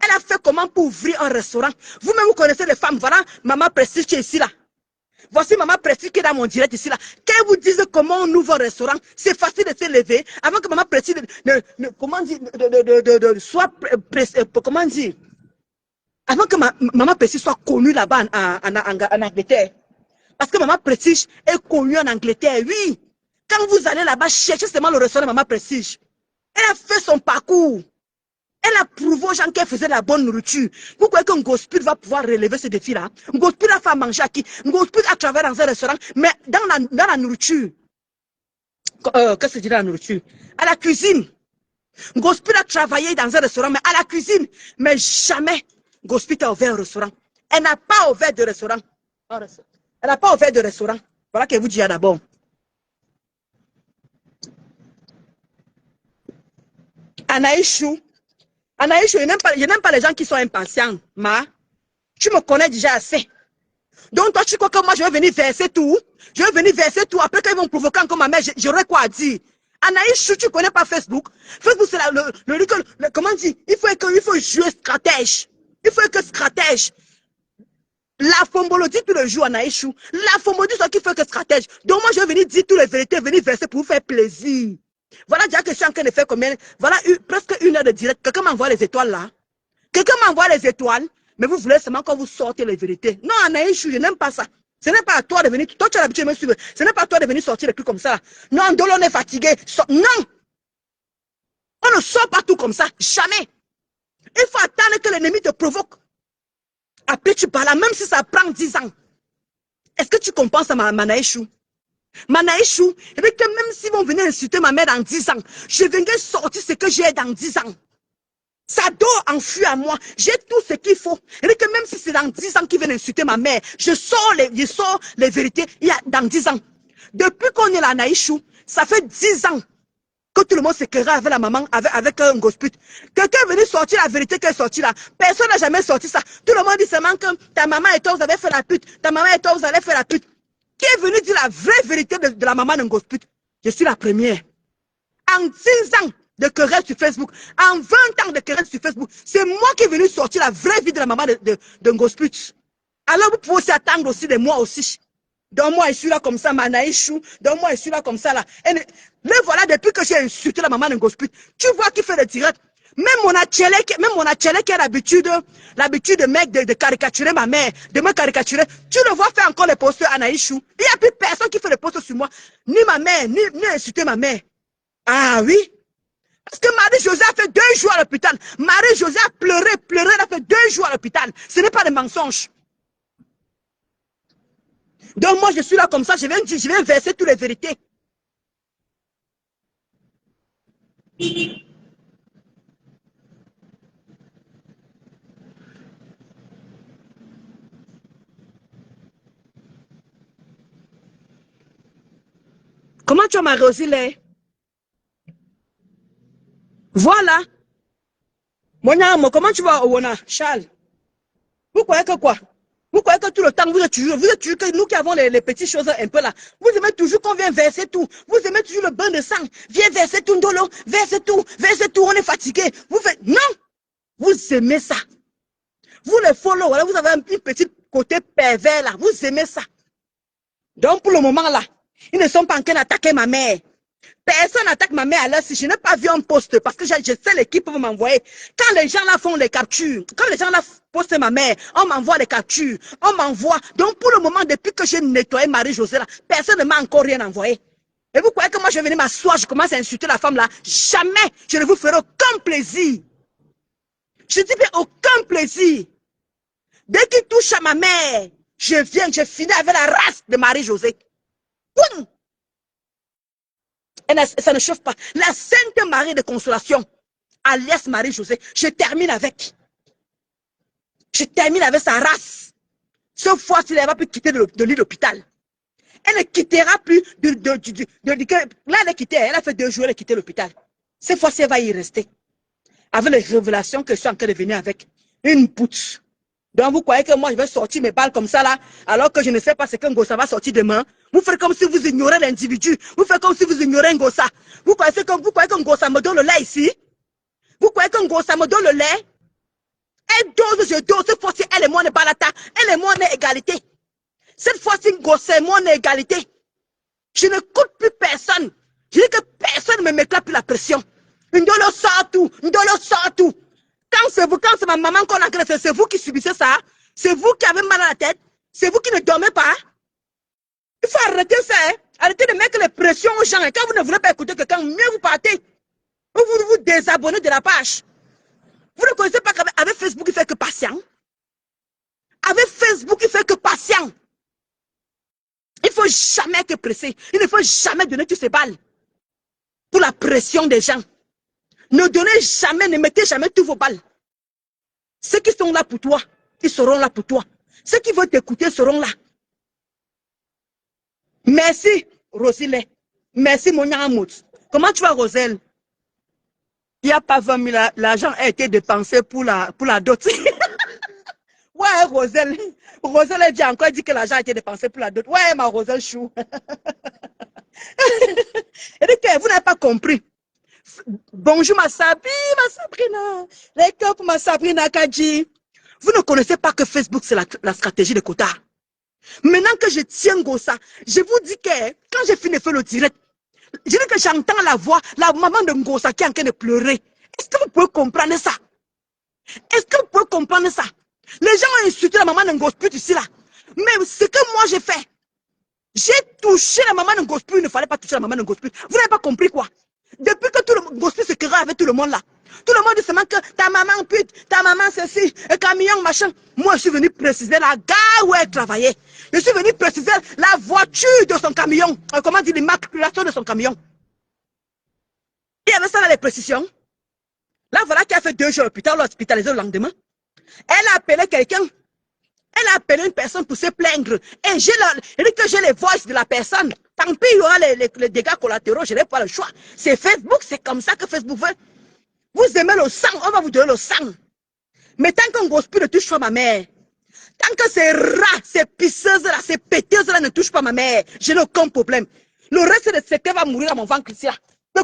Elle a fait comment pour ouvrir un restaurant? Vous-même, vous connaissez les femmes. Voilà, Maman Prestige qui est ici là. Voici Maman Prestige qui est dans mon direct ici là. Qu'elle vous dise comment on ouvre un restaurant, c'est facile de se lever avant que Maman Prestige comment dire, soit comment dire, avant que Maman Prestige soit connue là-bas en Angleterre. Parce que Maman Prestige est connue en Angleterre, oui. Quand vous allez là-bas, cherchez seulement le restaurant de Maman Prestige. Elle a fait son parcours. Elle a prouvé aux gens qu'elle faisait la bonne nourriture. Vous croyez qu'un gospel va pouvoir relever ce défi-là? Un gospel a fait manger à qui? Un gospel a travaillé dans un restaurant, mais dans la nourriture. Qu'est-ce que je dis dans la nourriture? À la cuisine. Un gospel a travaillé dans un restaurant, mais à la cuisine. Mais jamais gospel a ouvert un restaurant. Elle n'a pas ouvert de restaurant. Elle n'a pas ouvert de restaurant. Voilà qu'elle vous dit d'abord. Anaïchou Anaïs, je n'aime pas les gens qui sont impatients. Ma, tu me connais déjà assez. Donc toi, tu crois que moi, je vais venir verser tout? Je vais venir verser tout. Après, quand ils vont me provoquer encore ma mère, j'aurai quoi à dire? Anaïs, tu ne connais pas Facebook? Facebook, c'est comment dire? Il faut jouer stratège. Il faut que stratège. La fombolo dit tout le jour, Anaïs. La fombolo dit ce qu'il faut que stratège. Donc moi, je vais venir dire toutes les vérités, venir verser pour vous faire plaisir. Voilà déjà que je suis en train de faire combien? Voilà presque 1 heure de direct. Quelqu'un m'envoie les étoiles là. Quelqu'un m'envoie les étoiles, mais vous voulez seulement quand vous sortez les vérités. Non, Anaïs, je n'aime pas ça. Ce n'est pas à toi de venir. Toi, tu as l'habitude de me suivre. Ce n'est pas à toi de venir sortir les trucs comme ça. Non, Ndolo, on est fatigué. Non. On ne sort pas tout comme ça. Jamais. Il faut attendre que l'ennemi te provoque. Après, tu parles, même si ça prend 10 ans. Est-ce que tu comprends ça, Manaïchou? Manaïchou, et bien que même s'ils vont venir insulter ma mère dans 10 ans, je viendrai sortir ce que j'ai dans 10 ans. Ça doit enfuir à moi. J'ai tout ce qu'il faut. Et que même si c'est dans 10 ans qu'ils viennent insulter ma mère, je sors les vérités il y a dans 10 ans. Depuis qu'on est là, Naïchou, ça fait 10 ans que tout le monde se créera avec la maman, avec un gospel. Quelqu'un est venu sortir la vérité qu'elle est sortie là. Personne n'a jamais sorti ça. Tout le monde dit seulement que ta maman et toi, vous avez fait la pute. Ta maman et toi, vous avez fait la pute. Qui est venu dire la vraie vérité de la maman d'un gospel? Je suis la première. En 10 ans de querelle sur Facebook, en 20 ans de querelle sur Facebook, c'est moi qui est venu sortir la vraie vie de la maman d'un gospel. Alors vous pouvez aussi attendre aussi de moi aussi. Donc moi, je suis là comme ça, Manaïchou. Donc moi, je suis là comme ça, là. Et le voilà, depuis que j'ai insulté la maman d'un gospel, tu vois qui fait le direct. Même mon Achele qui a l'habitude de caricaturer ma mère, de me caricaturer, tu le vois faire encore les posts Anaïchou. Il n'y a plus personne qui fait les posts sur moi. Ni ma mère, ni insulter ma mère. Ah oui? Parce que Marie-Josée a fait 2 jours à l'hôpital. Marie-Josée a pleuré, elle a fait 2 jours à l'hôpital. Ce n'est pas des mensonges. Donc moi, je suis là comme ça, je viens verser toutes les vérités. Comment tu as Marie-Josée là? Voilà. Comment tu vas, Owona, Charles? Vous croyez que quoi? Vous croyez que tout le temps, vous êtes toujours que nous qui avons les petites choses un peu là, vous aimez toujours qu'on vienne verser tout. Vous aimez toujours le bain de sang. Viens verser tout, Ndolo. Verser tout, on est fatigué. Vous faites, non! Vous aimez ça. Vous les follow, voilà, vous avez un petit côté pervers là. Vous aimez ça. Donc pour le moment là, ils ne sont pas en train d'attaquer ma mère. Personne n'attaque ma mère à l'heure si je n'ai pas vu un poste parce que je sais l'équipe va m'envoyer. Quand les gens là font les captures, quand les gens là postent ma mère, on m'envoie les captures, on m'envoie. Donc pour le moment, depuis que j'ai nettoyé Marie-Josée là, personne ne m'a encore rien envoyé. Et vous croyez que moi je vais venir m'asseoir, je commence à insulter la femme là? Jamais, je ne vous ferai aucun plaisir. Je dis bien aucun plaisir. Dès qu'il touche à ma mère, je finis avec la race de Marie-Josée. Boum! Et ça ne chauffe pas. La Sainte Marie de Consolation, alias Marie-Josée, je termine avec. Je termine avec sa race. Cette fois-ci, elle ne va plus quitter de l'île d'hôpital. Elle ne quittera plus là, elle a quitté, elle a fait 2 jours, elle a quitté l'hôpital. Cette fois-ci, elle va y rester. Avec les révélations que je suis en train de venir avec. Une poutre. Donc, vous croyez que moi, je vais sortir mes balles comme ça, là, alors que je ne sais pas ce qu'un Ngossa va sortir demain. Vous faites comme si vous ignorez l'individu. Vous faites comme si vous ignorez un Ngossa. Vous croyez qu'un Ngossa me donne le lait ici? Vous croyez qu'un Ngossa me donne le lait? Elle dose, je dose. Cette fois-ci, elle et moi, on est balata. Elle et moi, on est égalité. Cette fois-ci, Ngossa et moi, on est égalité. Je ne coûte plus personne. Je dis que personne ne me mettra plus la pression. Ndolo sort tout. Ndolo sort tout. Quand c'est ma maman qu'on a agressé, c'est vous qui subissez ça. C'est vous qui avez mal à la tête. C'est vous qui ne dormez pas. Il faut arrêter ça. Hein? Arrêtez de mettre les pressions aux gens. Et quand vous ne voulez pas écouter quelqu'un, mieux vous partez. Vous vous désabonnez de la page. Vous ne connaissez pas qu'avec Facebook, il fait que patient. Avec Facebook, il fait que patient. Il ne faut jamais être pressé. Il ne faut jamais donner toutes ces balles pour la pression des gens. Ne donnez jamais, ne mettez jamais tous vos balles. Ceux qui sont là pour toi, ils seront là pour toi. Ceux qui veulent t'écouter seront là. Merci, Rosile. Merci, Monia Amout. Comment tu vas, Roselle? Il n'y a pas 20 000, l'argent a été dépensé pour la dot. Ouais, Roselle. Roselle, elle vient encore dire que l'argent a été dépensé pour la dot. Ouais, ma Roselle chou. Elle dit que vous n'avez pas compris. Bonjour ma Sabrina. Les cœurs pour ma Sabrina Kadji. Vous ne connaissez pas que Facebook, c'est la stratégie de quota. Maintenant que je tiens Gossa, je vous dis que quand j'ai fini de faire le direct, je dis que j'entends la voix, la maman de Ngossa qui est en train de pleurer. Est-ce que vous pouvez comprendre ça? Est-ce que vous pouvez comprendre ça? Les gens ont insulté la maman de Ngosput ici là. Mais ce que moi j'ai fait, j'ai touché la maman de Ngosput, il ne fallait pas toucher la maman de Ngosput. Vous n'avez pas compris quoi? Depuis que tout le Ngosput se créera avec tout le monde là. Tout le monde dit seulement que ta maman pute, ta maman ceci, un camion machin. Moi je suis venu préciser la gare où elle travaillait. Je suis venu préciser la voiture de son camion. Comment dire, l'immaculation de son camion. Il y avait ça dans les précisions. Là voilà qui a fait 2 jours à l'hôpital, hospitalisé le lendemain. Elle a appelé quelqu'un. Elle a appelé une personne pour se plaindre. Et j'ai les voix de la personne. Tant pis, il y aura les dégâts collatéraux, je n'ai pas le choix. C'est Facebook, c'est comme ça que Facebook veut. Vous aimez le sang, on va vous donner le sang. Mais tant qu'un gospel ne touche pas ma mère, tant que ces rats, ces pisseuses-là, ces péteuses-là ne touchent pas ma mère, je n'ai aucun problème. Le reste de ce qui va mourir dans mon ventre ici, là. Je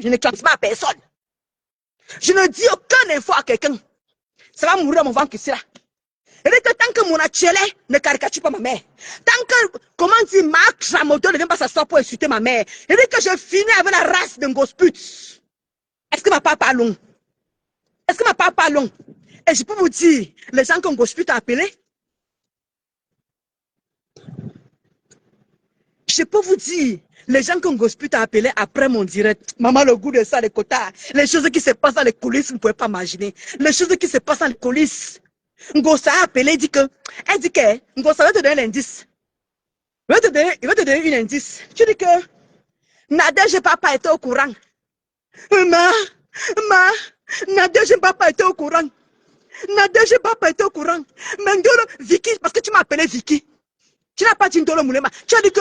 ne transmets à personne. Je ne dis aucun info à quelqu'un. Ça va mourir dans mon ventre ici, là. Et que tant que mon achélé ne caricature pas ma mère, tant que, comment dire, Marc Ramoto ne vient pas s'asseoir pour insulter ma mère, et que je finis avec la race d'un gosput. Est-ce que ma papa long? Est-ce que ma papa long? Et je peux vous dire, les gens qu'on gosput a appelé, je peux vous dire, les gens qu'on gosput a appelé après mon direct, maman, le goût de ça, les quotas, les choses qui se passent dans les coulisses, vous ne pouvez pas imaginer. Les choses qui se passent dans les coulisses. Ngossa a appelé, elle dit que Ngossa va te donner l'indice. Il va te donner un indice. Tu dis que Nadège papa était au courant. Nadège papa était au courant. Nadège papa était au courant. Mais Ndolo, Vicky, parce que tu m'as appelé Vicky. Tu n'as pas dit Ndolo Moulema. Tu as dit que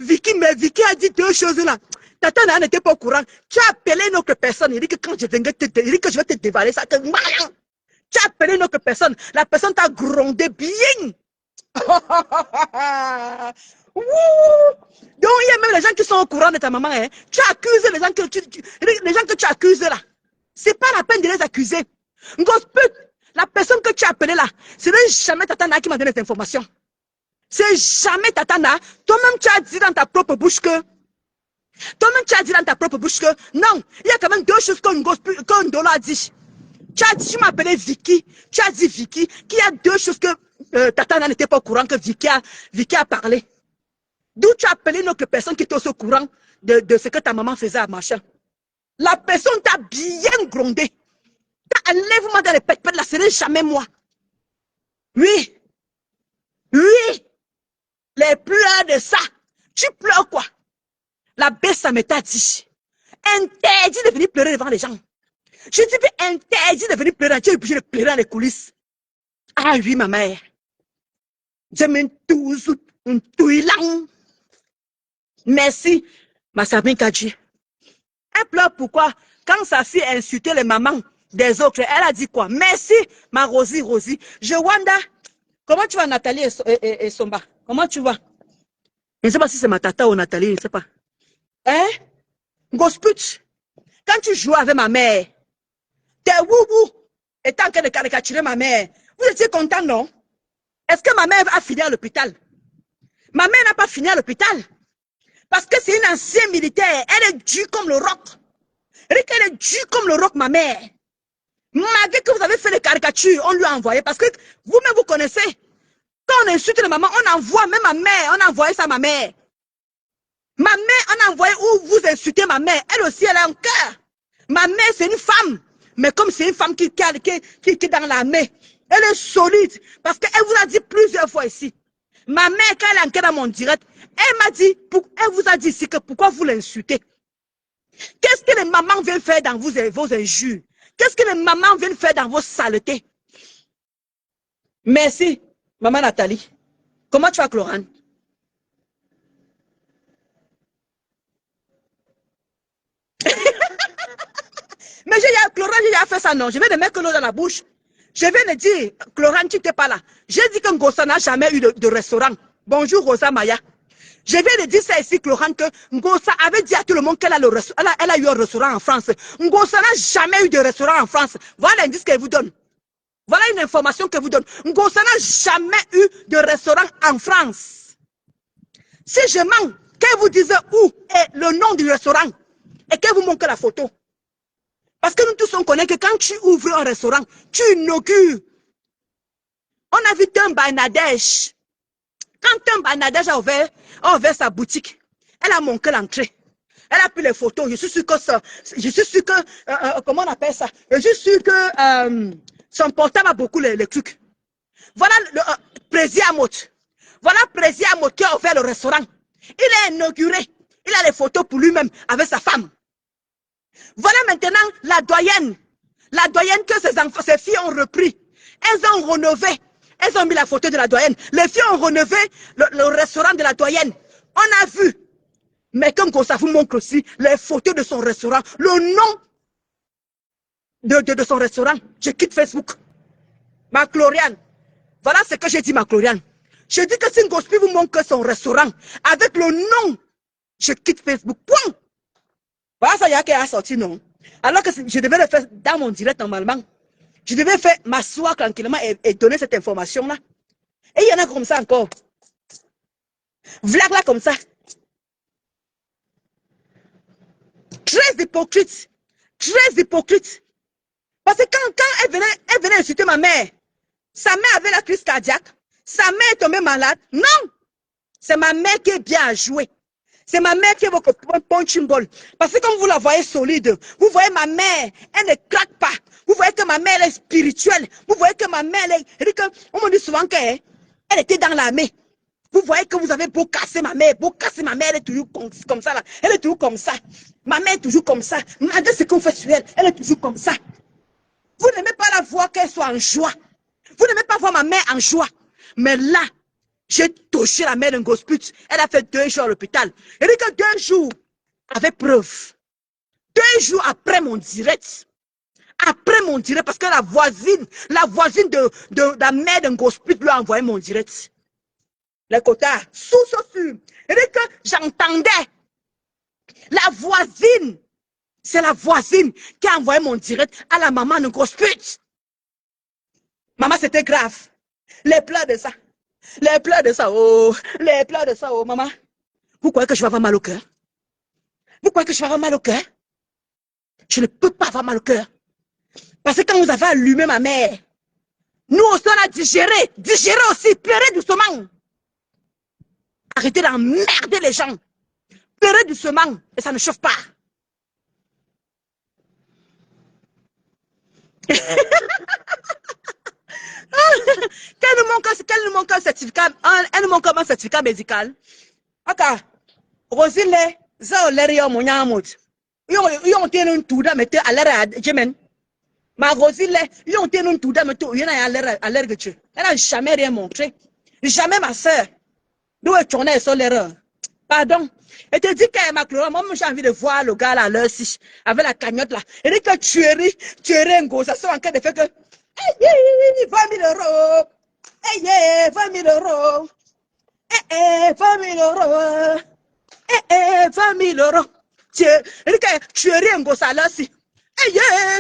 Vicky a dit 2 choses là. Tata Nana n'était pas au courant. Tu as appelé une autre personne. Il dit que quand je viendrai il dit que je vais te dévaler ça. Tu as appelé une autre personne. La personne t'a grondé bien. Donc, il y a même les gens qui sont au courant de ta maman. Hein. Tu accuses les gens que tu accuses là. Ce n'est pas la peine de les accuser. Gospel, la personne que tu as appelée là, ce n'est jamais Tatana qui m'a donné cette information. C'est jamais Tatana. Toi-même, tu as dit dans ta propre bouche que. Non, il y a quand même 2 choses qu'un Ndolo a dit. Tu m'as appelé Vicky. Tu as dit Vicky, qu'il y a 2 choses que Tatana n'était pas au courant que Vicky a parlé. D'où tu as appelé une autre personne qui était aussi au courant de ce que ta maman faisait à machin. La personne t'a bien grondé. Enlève-moi dans les pètes là, ce n'est jamais moi. Oui. Les pleurs de ça. Tu pleures quoi? La baisse, ça t'a dit. Interdit de venir pleurer devant les gens. Je dis interdit de venir pleurer. Tu es obligé de pleurer dans les coulisses. Ah oui, ma mère. J'aime toujours un touilang. Merci, ma Sabrine Kadji. Elle pleure pourquoi? Quand sa fille a insulté les mamans des autres, elle a dit quoi? Merci, ma Rosie. Je wanda. Comment tu vas, Nathalie et Somba? Comment tu vas? Je ne sais pas si c'est ma tata ou Nathalie, je ne sais pas. Hein? Gosput, quand tu jouais avec ma mère, tes woubou étaient en train de caricaturer ma mère. Vous étiez content, non? Est-ce que ma mère a fini à l'hôpital? Ma mère n'a pas fini à l'hôpital. Parce que c'est une ancienne militaire. Elle est dure comme le roc. Elle est dure comme le roc, ma mère. Malgré que vous avez fait les caricatures, on lui a envoyé. Parce que vous-même, vous connaissez. Quand on insulte les mamans, on envoie même ma mère. On a envoyé ça à ma mère. Ma mère, on a envoyé où vous insultez ma mère. Elle aussi, elle a un cœur. Ma mère, c'est une femme. Mais comme c'est une femme qui est dans l'armée, elle est solide. Parce qu'elle vous a dit plusieurs fois ici. Ma mère, quand elle est entrée dans mon direct, elle m'a dit, elle vous a dit ici que pourquoi vous l'insultez. Qu'est-ce que les mamans viennent faire dans vos injures? Qu'est-ce que les mamans viennent faire dans vos saletés? Merci, maman Nathalie. Comment tu vas, Chlorane? Chlorane, il a fait ça, non. Je vais le mettre l'eau dans la bouche. Je vais le dire, Chlorane, tu n'étais pas là. J'ai dit que Ngossa n'a jamais eu de restaurant. Bonjour, Rosa Maya. Je vais le dire ça ici, Chlorane, que Ngossa avait dit à tout le monde qu'elle a, elle a eu un restaurant en France. Ngossa n'a jamais eu de restaurant en France. Voilà l'indice qu'elle vous donne. Voilà une information qu'elle vous donne. Ngossa n'a jamais eu de restaurant en France. Si je mens, qu'elle vous dise où est le nom du restaurant et qu'elle vous montre la photo. Parce que nous tous on connaît que quand tu ouvres un restaurant, tu inaugures. On a vu Tumba Nadège. Quand Tumba Nadège a ouvert sa boutique, elle a montré l'entrée. Elle a pris les photos. Je suis sûr que, comment on appelle ça? Je suis sûr que son portable a beaucoup les trucs. Voilà le Président Amot. Voilà Président Amot qui a ouvert le restaurant. Il est inauguré. Il a les photos pour lui-même avec sa femme. Voilà maintenant la doyenne que ses filles ont repris. Elles ont rénové. Elles ont mis la photo de la doyenne. Les filles ont rénové le restaurant de la doyenne. On a vu. Mais comme ça vous montre aussi les photos de son restaurant, le nom de son restaurant. Je quitte Facebook. Ma Chloriane. Voilà ce que j'ai dit, ma Chloriane. Je dis que si Ngospi vous montre son restaurant avec le nom, je quitte Facebook. Point. Voilà ça, il y a qui a sorti, non? Alors que je devais le faire dans mon direct normalement. Je devais faire m'asseoir tranquillement et donner cette information-là. Et il y en a comme ça encore. Vlag là comme ça. Très hypocrite. Très hypocrite. Parce que quand elle venait insulter ma mère, sa mère avait la crise cardiaque. Sa mère est tombée malade. Non! C'est ma mère qui est bien à jouer. C'est ma mère qui est votre punching ball. Parce que comme vous la voyez solide, vous voyez ma mère, elle ne craque pas. Vous voyez que ma mère est spirituelle. Vous voyez que ma mère, on me dit souvent qu'elle était dans l'armée. Vous voyez que vous avez beau casser ma mère, elle est toujours comme ça là. Elle est toujours comme ça. Ma mère est toujours comme ça. Malgré ce qu'on fait sur elle, elle est toujours comme ça. Vous n'aimez pas la voir qu'elle soit en joie. Vous n'aimez pas voir ma mère en joie. Mais là, j'ai touché la mère d'un gosput. Elle a fait 2 jours à l'hôpital. Elle dit que 2 jours, avec preuve. 2 jours après mon direct. Après mon direct, parce que la voisine de la mère d'un gosput lui a envoyé mon direct. Les quotas, sous. Elle dit que j'entendais. La voisine. C'est la voisine qui a envoyé mon direct à la maman d'un gosput. Maman, c'était grave. Les pleurs de ça. Les pleurs de ça, oh. Les pleurs de ça, oh, maman. Vous croyez que je vais avoir mal au cœur? Vous croyez que je vais avoir mal au cœur? Je ne peux pas avoir mal au cœur. Parce que quand vous avez allumé ma mère, nous aussi on a digéré aussi, pleurez doucement. Arrêtez d'emmerder les gens. Pleurez doucement et ça ne chauffe pas. Quel nous manque un certificat, elle nous manque un certificat médical. Ok, Rosine, ça l'air yo mon yamot. Yon tenu un tout mais à l'air Jemen. Ma Rosine, yon tenu un tout mais tu y'en a à l'air que tu. Elle n'a jamais rien montré. Jamais ma soeur. D'où est tournée sur l'erreur. Pardon. Et te dit qu'elle m'a chloré. Moi, j'ai envie de voir le gars là, l'heure ci, avec la cagnotte là. Elle dit que tu es un gros. Ça sent en train de faire que. 20 000 euros. 20 000 euros. 20 000 euros. 20 000 euros. Tu es rien, gros, ça là, si.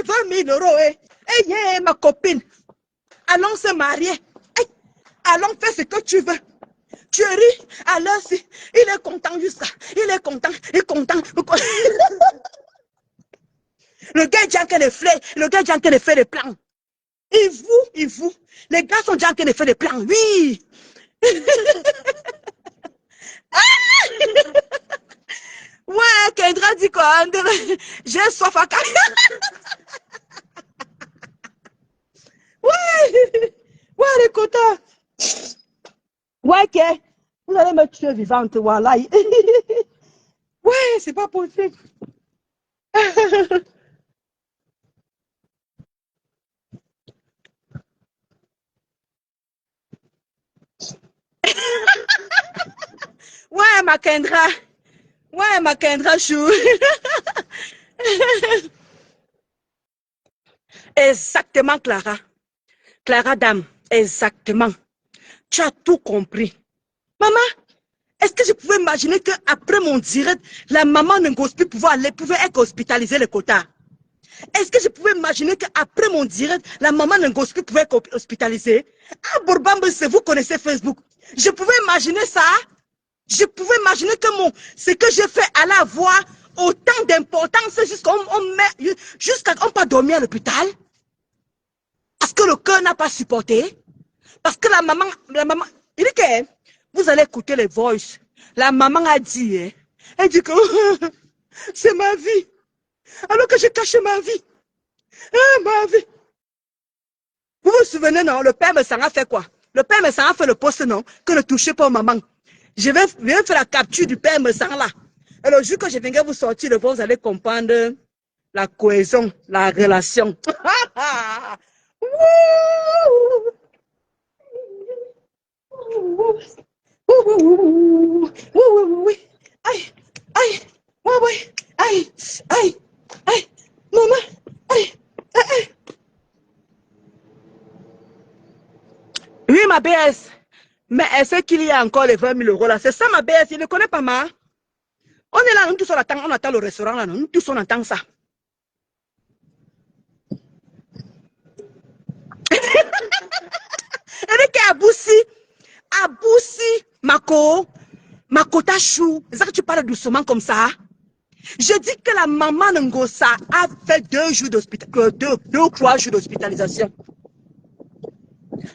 20 000 euros. Ma copine. Allons se marier. Allons faire ce que tu veux. Tu ris, alors si. Il est content jusqu'à. Il est content. Le gars est déjà en train de faire. Le gars est déjà en train de faire des plans. Et vous. Les gars sont déjà en train de faire des plans. Oui. Ouais, Kendra dit quoi? J'ai soif à carré. Ouais. Ouais, les quotas. Ouais, que vous allez me tuer vivante, voilà. Ouais, c'est pas possible. Ouais, ma Kendra. Ouais, ma Kendra chou. Exactement, Clara. Clara, dame, exactement. Tu as tout compris. Maman, est-ce que je pouvais imaginer qu'après mon direct, la maman Ngospi pouvait être hospitalisée, le quota? Est-ce que je pouvais imaginer qu'après mon direct, la maman Ngospi pouvait être hospitalisée? Ah, Bourbambe, vous connaissez Facebook. Je pouvais imaginer ça. Je pouvais imaginer que ce que j'ai fait allait avoir autant d'importance jusqu'à on peut dormir à l'hôpital. Parce que le cœur n'a pas supporté. Parce que la maman, il dit que vous allez écouter les voices. La maman a dit, elle dit que c'est ma vie. Alors que j'ai caché ma vie. Ah, ma vie. Vous vous souvenez, non? Le père Messang a fait quoi? Le père Messang a fait le poste, non? Que ne touchez pas maman. Je vais faire la capture du père Messang là. Et le jour que je viendrai vous sortir le voix, vous allez comprendre la cohésion, la relation. Aïe, aïe, ouais, aïe, aïe, aïe, maman, aïe, aïe. Oui, ma BS. Mais est-ce qu'il y a encore les 20 000 € là? C'est ça, ma BS. Il ne connaît pas, ma. On est là, nous tous on attend le restaurant là, nous tous on attend ça. Eric Aboussi, Makota Chou. C'est ça que tu parles doucement comme ça. Je dis que la maman Ngosa a fait 2 jours d'hospitalisation, 2 ou 3 jours d'hospitalisation.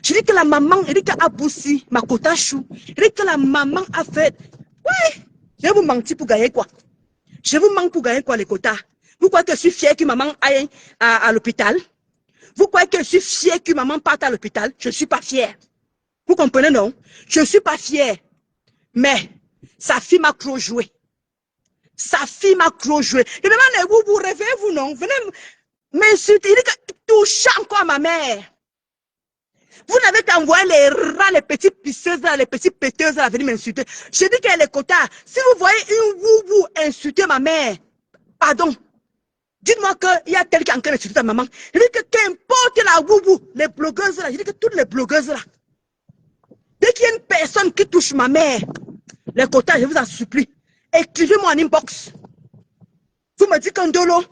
Je dis que la maman, Eric Aboussi, Makota Chou, je dis que la maman a fait. Ouais, je vais vous mentir pour gagner quoi? Je vous manque pour gagner quoi les quotas? Vous croyez que je suis fière que maman aille à l'hôpital? Vous croyez que je suis fière que maman parte à l'hôpital? Je ne suis pas fière. Vous comprenez, non? Je ne suis pas fière. Mais sa fille m'a trop joué. Sa fille m'a trop joué. Il demande, vous réveillez-vous, non? Venez m'insulter. Il dit que touche encore à ma mère. Vous n'avez qu'à envoyer les rats, les petites pisseuses, les petites péteuses à venir m'insulter. Je dis qu'elle est quotas. Si vous voyez une vous insulter ma mère, pardon. Dites-moi qu'il y a quelqu'un qui a insulté ta maman. Je dis que qu'importe la boubou, les blogueuses là, je dis que toutes les blogueuses là, dès qu'il y a une personne qui touche ma mère, les quotas, je vous en supplie, écrivez-moi en inbox. Vous me dites qu'un dolo,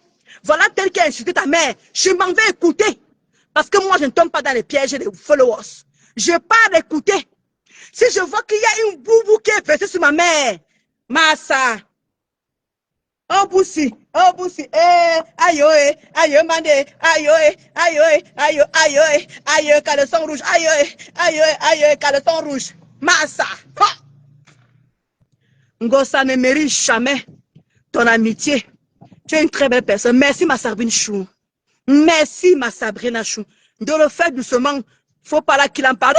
voilà tel qui a insulté ta mère, je m'en vais écouter. Parce que moi, je ne tombe pas dans les pièges des followers. Je pars écouter. Si je vois qu'il y a une boubou qui est versée sur ma mère, Massa. Oh boussi, aïe, aïe, mandé, aïe, caleçon rouge, aïe, caleçon rouge, massa. Ngosa ne mérite jamais ton amitié. Tu es une très belle personne. Merci ma Sabrine Chou. Merci ma Sabrina Chou. De le faire doucement, faut pas là qu'il en parle.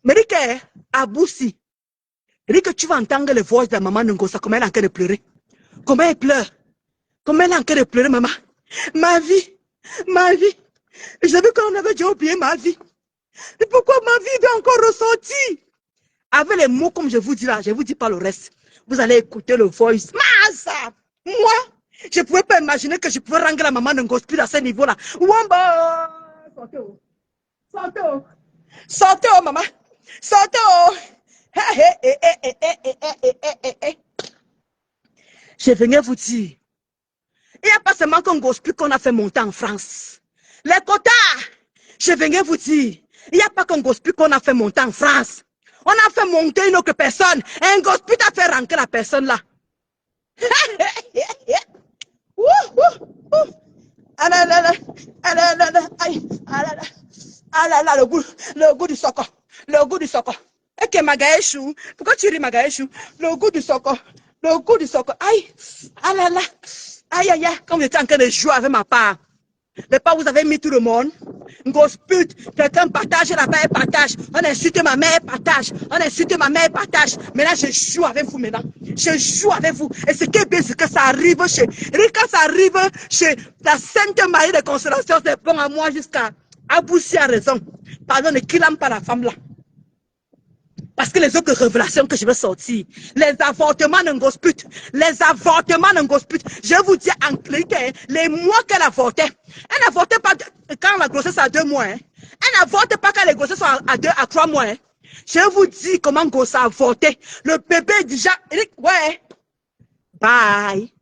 Eric, Aboussi, Eric, tu vas entendre les voix de la maman Ngosa, comment elle est en train de pleurer. Comment elle pleure. Comment elle est en train de pleurer, maman. Ma vie. J'avais qu'on avait déjà oublié ma vie. Et pourquoi ma vie doit encore ressortir? Avec les mots comme je vous dis là, je ne vous dis pas le reste. Vous allez écouter le voice. Massa, moi, je ne pouvais pas imaginer que je pouvais rendre la maman d'un gospel à ce niveau-là. Wamba! Sortez, maman. Sortez, Je venais vous dire, il n'y a pas seulement qu'un gospel qu'on a fait monter en France. Les quotas, je venais vous dire, il n'y a pas qu'un gospel qu'on a fait monter en France. On a fait monter une autre personne. Un gospel a fait rentrer la personne là. Le goût du soco. Le goût du soco. Et que Magaïchou. Pourquoi tu ris Magaïchou? Le goût du soco. Le goût du soco. Aïe. Aïe. Comme j'étais en train de jouer avec ma part. Mais pas vous avez mis tout le monde. Gospel, quelqu'un partage là-bas, elle partage. On insulte ma mère, partage. On insulte ma mère, partage. Maintenant, je joue avec vous maintenant. Je joue avec vous. Et ce qui est bien, c'est que ça arrive chez. Et quand ça arrive chez la Sainte Marie de Consolation, c'est bon à moi jusqu'à Aboussi a raison. Pardon, ne clame pas la femme là. Parce que les autres révélations que je vais sortir, les avortements ne gossent plus. Les avortements ne gossent plus. Je vous dis en cliquet, les mois qu'elle avortait. Elle n'avortait pas quand la grossesse a 2 mois. Hein. Elle n'avortait pas quand les grossesses sont à 2 à 3 mois. Hein. Je vous dis comment gosse a avorté. Le bébé est déjà... Ouais. Bye.